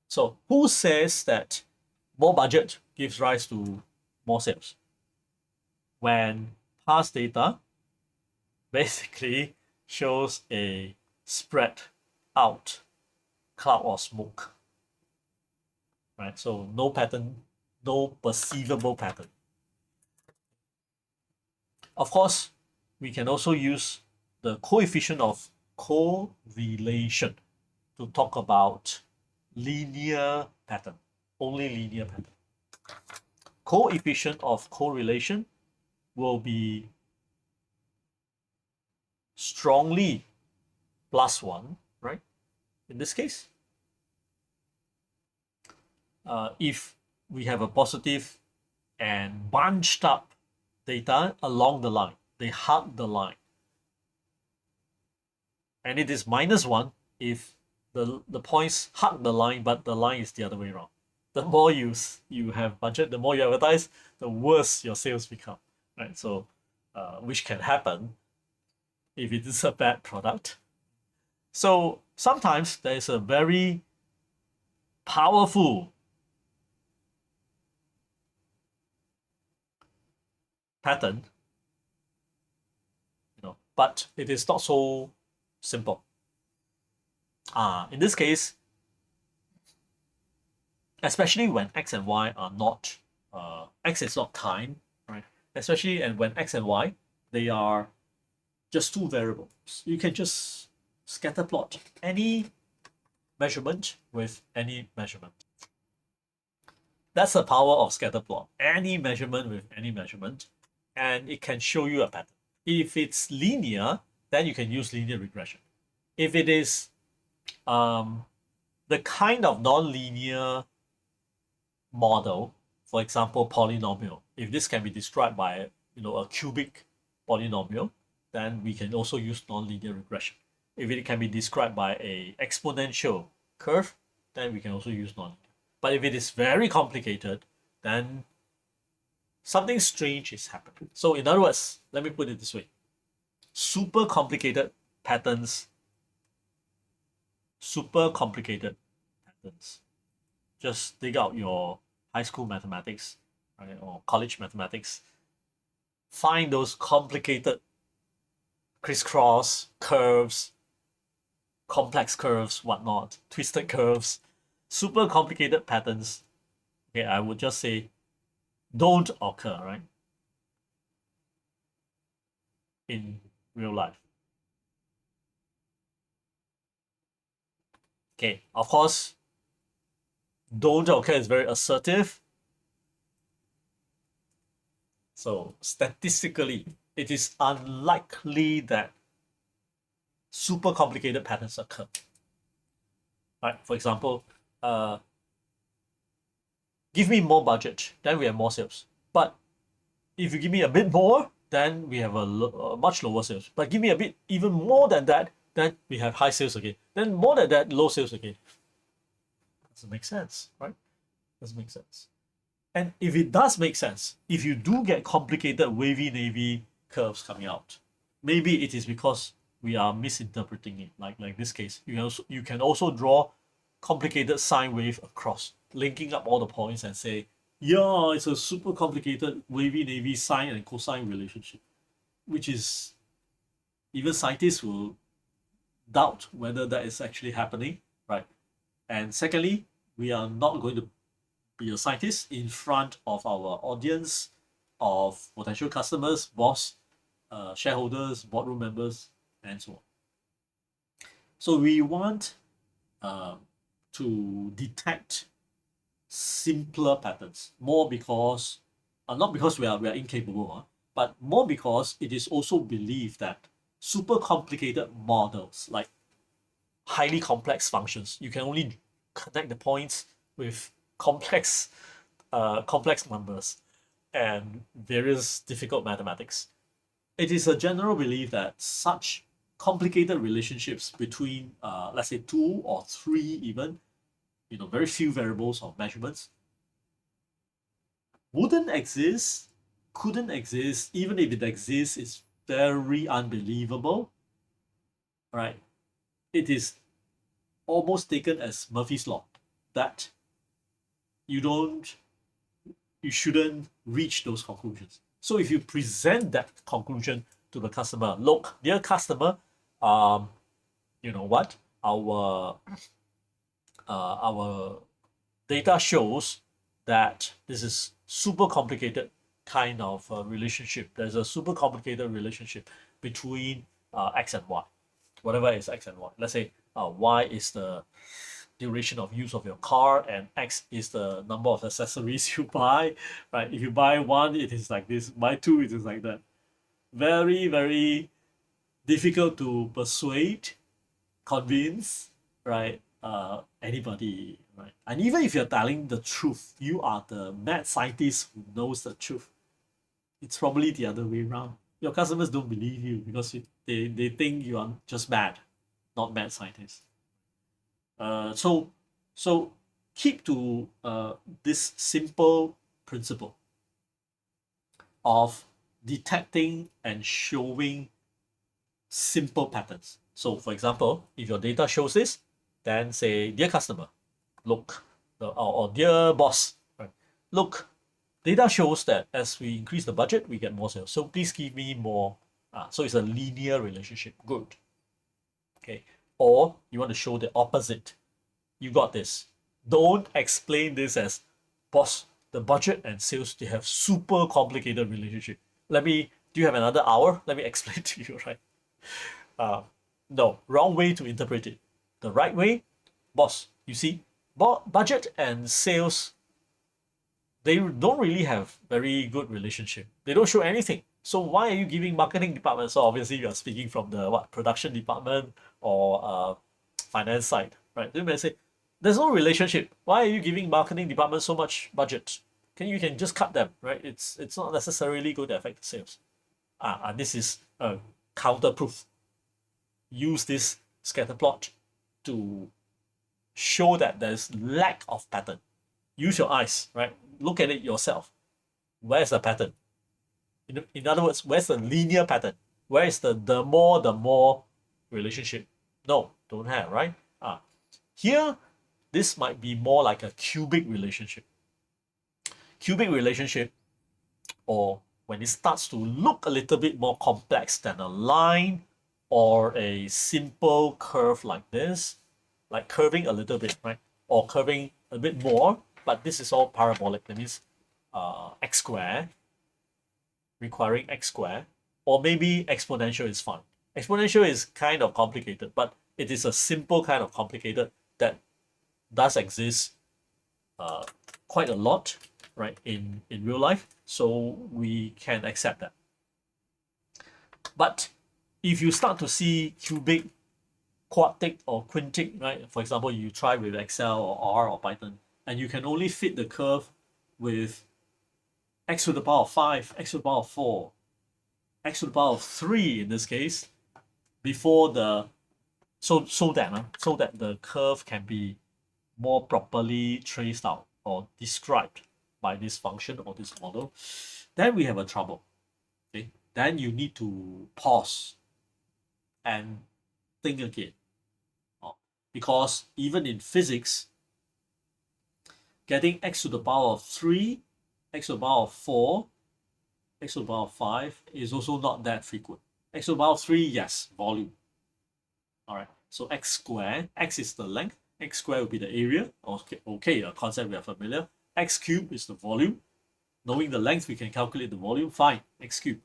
So who says that more budget gives rise to more sales? When past data basically shows a spread out cloud or smoke, right? So no pattern, no perceivable pattern. Of course, we can also use the coefficient of correlation to talk about linear pattern, only linear pattern. Coefficient of correlation will be strongly +1, right? In this case, if we have a positive and bunched up data along the line, they hug the line, and it is -1 if the points hug the line, but the line is the other way around. The more you have budget, the more you advertise, the worse your sales become, right? So, which can happen if it is a bad product. So sometimes there is a very powerful pattern, but it is not so simple. In this case, especially when x and y are not, x is not time, right? Especially and when x and y, they are just two variables. You can just scatter plot any measurement with any measurement. That's the power of scatter plot. Any measurement with any measurement, and it can show you a pattern. If it's linear, then you can use linear regression. If it is the kind of non-linear model, for example, polynomial, if this can be described by a cubic polynomial, then we can also use non-linear regression. If it can be described by a exponential curve, then we can also use nonlinear. But if it is very complicated, then something strange is happening. So in other words, let me put it this way. Super complicated patterns, super complicated patterns. Just dig out your high school mathematics, right, or college mathematics. Find those complicated crisscross curves, complex curves, whatnot, twisted curves, super complicated patterns. Okay, I would just say don't occur, right? In real life. Okay, of course, don't occur is very assertive. So statistically, it is unlikely that super complicated patterns occur. Right? For example, give me more budget, then we have more sales. But if you give me a bit more, then we have a much lower sales. But give me a bit even more than that, then we have high sales again. Then more than that, low sales again. Doesn't make sense, right? Doesn't make sense. And if it does make sense, if you do get complicated wavy navy curves coming out, maybe it is because we are misinterpreting it. Like this case, you can also draw complicated sine wave across, linking up all the points and say, yeah, it's a super complicated wavy navy sine and cosine relationship, which is even scientists will doubt whether that is actually happening, right? And secondly, we are not going to be a scientist in front of our audience of potential customers, boss, shareholders, boardroom members, and so on. So we want to detect simpler patterns more because not because we are incapable, but more because it is also believed that super complicated models like highly complex functions, you can only connect the points with complex numbers and various difficult mathematics. It is a general belief that such complicated relationships between, let's say, two or three, even, very few variables of measurements, wouldn't exist, couldn't exist. Even if it exists, it's very unbelievable, right? It is almost taken as Murphy's Law that you don't you shouldn't reach those conclusions. So if you present that conclusion to the customer, look, dear customer, you know what? Our data shows that this is super complicated kind of relationship. There's a super complicated relationship between X and Y, whatever is X and Y. Let's say Y is the duration of use of your car and X is the number of accessories you buy, right? If you buy one, it is like this. Buy two, it is like that. Very, very difficult to persuade, convince, right? Anybody, right? And even if you're telling the truth, you are the mad scientist who knows the truth. It's probably the other way around. Your customers don't believe you because they think you are just mad, not mad scientist. So keep to this simple principle of detecting and showing simple patterns. So for example, if your data shows this, then say, dear customer, look, or dear boss, right? Look, data shows that as we increase the budget, we get more sales. So please give me more. So it's a linear relationship. Good. Okay. Or you want to show the opposite. You got this. Don't explain this as, boss, the budget and sales, they have super complicated relationship. Do you have another hour? Let me explain to you, right? No, wrong way to interpret it. The right way, boss, you see, budget and sales, they don't really have very good relationship. They don't show anything. So why are you giving marketing department? So obviously you are speaking from the production department or finance side, right? Then may say, there's no relationship. Why are you giving marketing department so much budget? You can just cut them, right? It's not necessarily going to affect the sales. And this is counter proof. Use this scatterplot to show that there's lack of pattern. Use your eyes, right? Look at it yourself. Where's the pattern? In other words, where's the linear pattern? Where is the more relationship? No, don't have, right? Here, this might be more like a cubic relationship. Cubic relationship, or when it starts to look a little bit more complex than a line or a simple curve like this, like curving a little bit, right? Or curving a bit more, but this is all parabolic. That means x squared, requiring x squared, or maybe exponential is fine. Exponential is kind of complicated, but it is a simple kind of complicated that does exist quite a lot, right, in real life. So we can accept that. But if you start to see cubic, quartic, or quintic, right? For example, you try with Excel or R or Python, and you can only fit the curve with x to the power of 5, x to the power of 4, x to the power of 3 in this case, before the so that the curve can be more properly traced out or described by this function or this model, then we have a trouble. Okay, then you need to pause and think again. Because even in physics, getting x to the power of 3, x to the power of 4, x to the power of 5 is also not that frequent. X to the power of 3, yes, volume. All right, so x squared, x is the length, x squared will be the area. Okay, a concept we are familiar. X cubed is the volume. Knowing the length, we can calculate the volume. Fine, x cubed.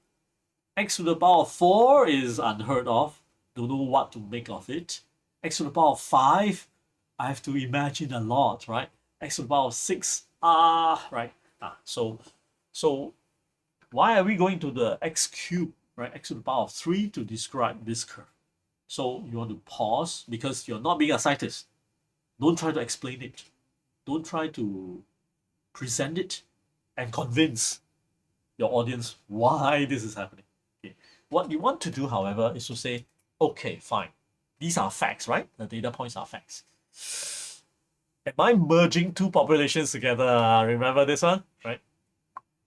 X to the power of 4 is unheard of. Don't know what to make of it. X to the power of 5, I have to imagine a lot, right? X to the power of 6, right? So why are we going to the x cubed, right? X to the power of 3 to describe this curve. So you want to pause because you're not being a scientist. Don't try to explain it. Don't try to present it and convince your audience why this is happening. Okay. What you want to do, however, is to say, okay, fine. These are facts, right? The data points are facts. Am I merging two populations together? Remember this one, right?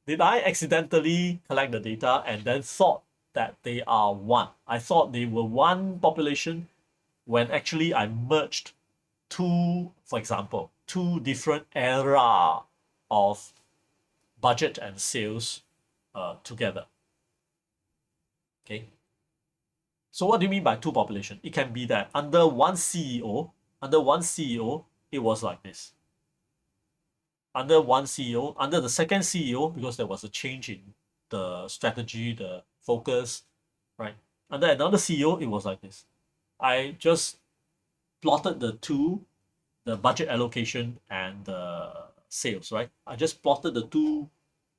Did I accidentally collect the data and then thought that they are one? I thought they were one population when actually I merged two, for example, two different era of budget and sales together. Okay. So what do you mean by two population? It can be that under one CEO, it was like this. Under one CEO, under the second CEO, because there was a change in the strategy, the focus, right? Under another CEO, it was like this. I just plotted the two, the budget allocation and the sales, right? I just plotted the two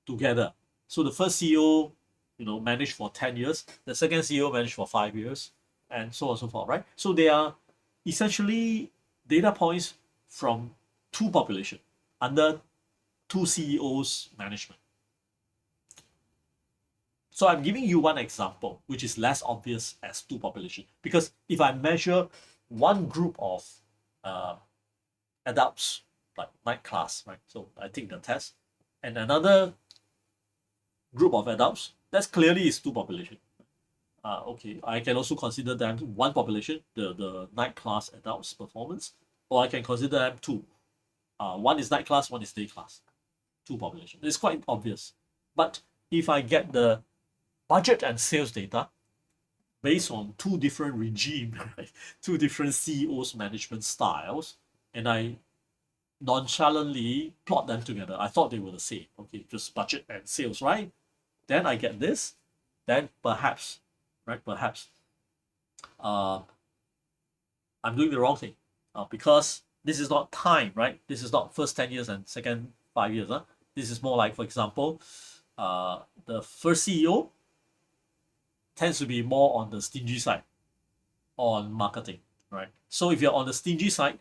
together. So the first CEO, managed for 10 years, the second CEO managed for 5 years, and so on and so forth, right? So they are essentially data points from two population under two CEOs management. So I'm giving you one example, which is less obvious as two population, because if I measure one group of adults, like night class, right? So I take the test, and another group of adults, that's clearly is two population. Okay, I can also consider them one population, the night class adults performance, or I can consider them two. One is night class, one is day class. Two population. It's quite obvious. But if I get the budget and sales data based on two different regimes, right? Two different CEOs management styles, and I nonchalantly plot them together. I thought they were the same. Okay, just budget and sales, right? Then I get this. Then perhaps, right? Perhaps I'm doing the wrong thing because this is not time, right? This is not first 10 years and second 5 years. This is more like, for example, the first CEO tends to be more on the stingy side on marketing, right? So if you're on the stingy side,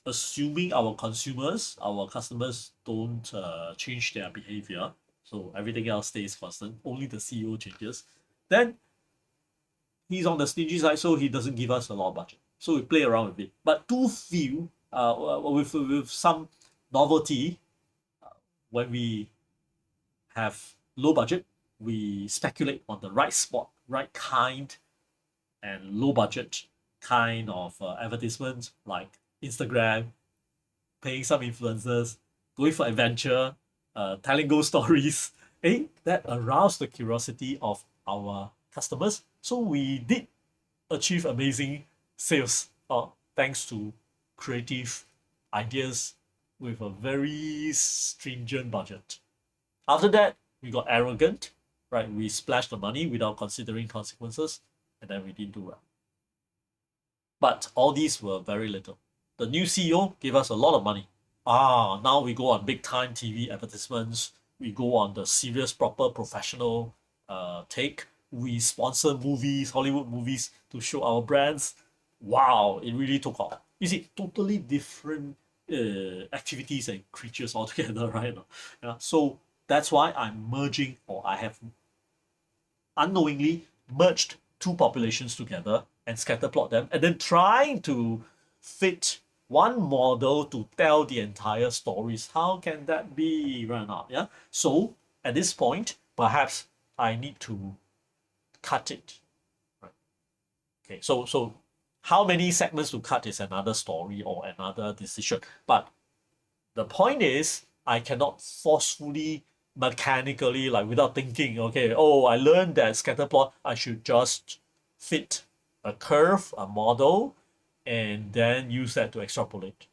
assuming our consumers, our customers don't change their behavior, so everything else stays constant, only the CEO changes, then he's on the stingy side, so he doesn't give us a lot of budget. So we play around with it. But too few, with some novelty, when we have low budget, we speculate on the right spot, right kind, and low budget kind of advertisements like Instagram, paying some influencers, going for adventure, telling ghost stories. That aroused the curiosity of our customers. So we did achieve amazing sales thanks to creative ideas with a very stringent budget. After that, we got arrogant, right? We splashed the money without considering consequences, and then we didn't do well. But all these were very little. The new CEO gave us a lot of money. Now we go on big time TV advertisements. We go on the serious, proper, professional take. We sponsor movies, Hollywood movies, to show our brands. Wow, it really took off. You see, totally different activities and creatures altogether, right? Yeah, so that's why I'm merging, or I have unknowingly merged two populations together and scatterplot them, and then trying to fit one model to tell the entire stories. How can that be, right now? Yeah. So at this point, perhaps I need to cut it. Right. Okay. So how many segments to cut is another story or another decision. But the point is, I cannot forcefully, mechanically, like without thinking, okay, oh, I learned that scatterplot, I should just fit a curve, a model, and then use that to extrapolate.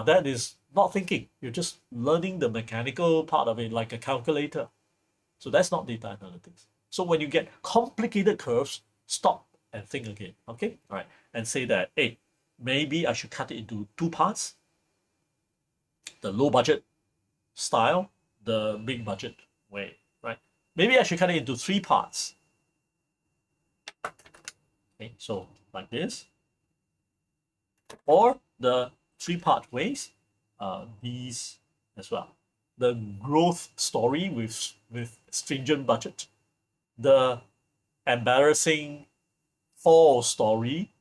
That is not thinking. You're just learning the mechanical part of it like a calculator. So that's not data analytics. So when you get complicated curves, stop and think again. Okay, all right, and say that, hey, maybe I should cut it into two parts: the low budget style, the big budget way, right? Maybe I should cut it into three parts. Okay, so like this, or the three-part ways, these as well. The growth story with stringent budget, the embarrassing fall story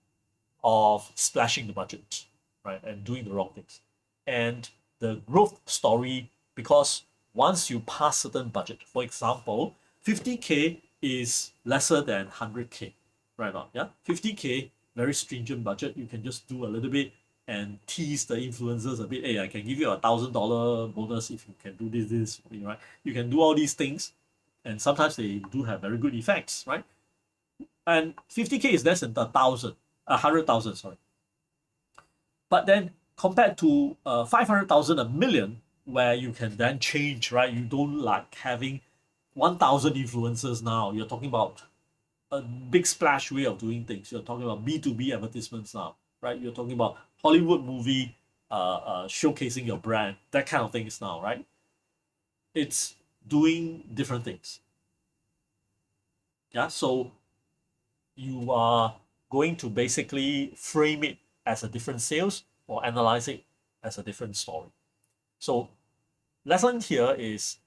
of splashing the budget, right, and doing the wrong things, and the growth story, because once you pass certain budget, for example, 50K is lesser than 100K, right now, yeah, 50K, very stringent budget, you can just do a little bit and tease the influencers a bit. Hey, I can give you $1,000 bonus if you can do this, right? You can do all these things, and sometimes they do have very good effects, right? And 50K is less than 100,000, sorry. But then compared to 500,000, a million, where you can then change, right? You don't like having 1,000 influencers now. You're talking about a big splash way of doing things. You're talking about B2B advertisements now, right? You're talking about Hollywood movie showcasing your brand, that kind of things now, right? It's doing different things. Yeah, so you are going to basically frame it as a different sales or analyze it as a different story. So lesson here is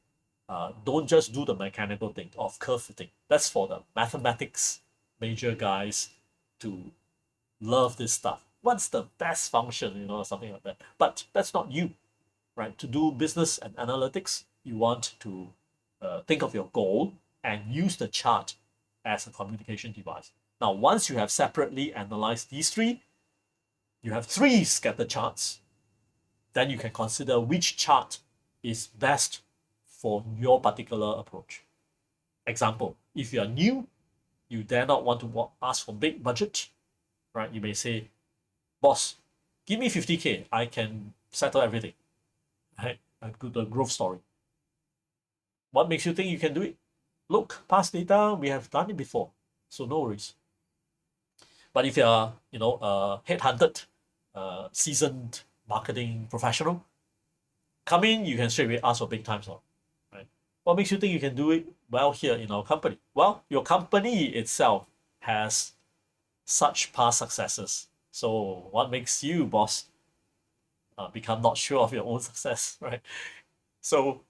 don't just do the mechanical thing of curve fitting. That's for the mathematics major guys to love this stuff. What's the best function, something like that. But that's not you, right? To do business and analytics, you want to think of your goal and use the chart as a communication device. Now, once you have separately analyzed these three, you have three scatter charts, then you can consider which chart is best for your particular approach. Example, if you are new, you dare not want to ask for big budget, right? You may say, boss, give me 50K, I can settle everything, right? The growth story. What makes you think you can do it? Look, past data, we have done it before, so no worries. But if you're, a headhunted, seasoned marketing professional, come in, you can straight away ask for big time slot, right? What makes you think you can do it well here in our company? Well, your company itself has such past successes. So what makes you, boss, become not sure of your own success, right? So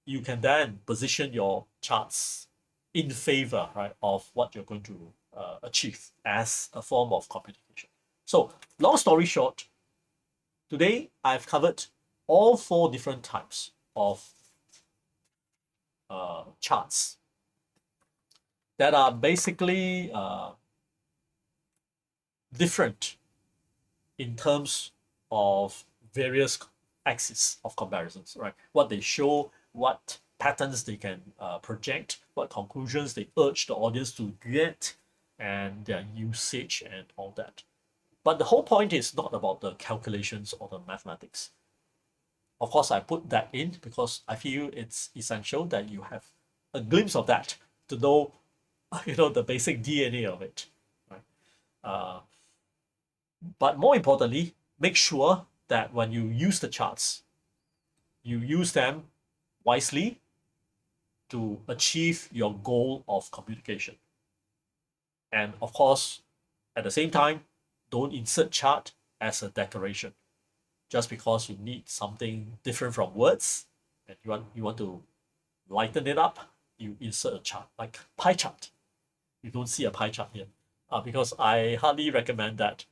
you can then position your charts in favor, right, of what you're going to achieve as a form of communication. So, long story short, today I've covered all 4 different types of charts that are basically different in terms of various axes of comparisons, right? What they show, what patterns they can project, what conclusions they urge the audience to get, and their usage and all that. But the whole point is not about the calculations or the mathematics. Of course, I put that in because I feel it's essential that you have a glimpse of that to know, the basic DNA of it, right? Uh, but more importantly, make sure that when you use the charts, you use them wisely to achieve your goal of communication. And of course, at the same time, don't insert chart as a decoration just because you need something different from words and you want to lighten it up, you insert a chart like pie chart. You don't see a pie chart here because I hardly recommend that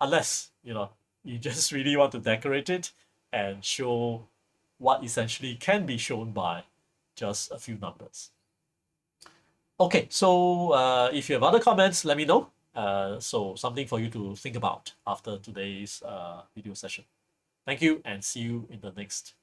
unless you just really want to decorate it and show what essentially can be shown by just a few numbers. Okay, so if you have other comments, let me know. So something for you to think about after today's video session. Thank you and see you in the next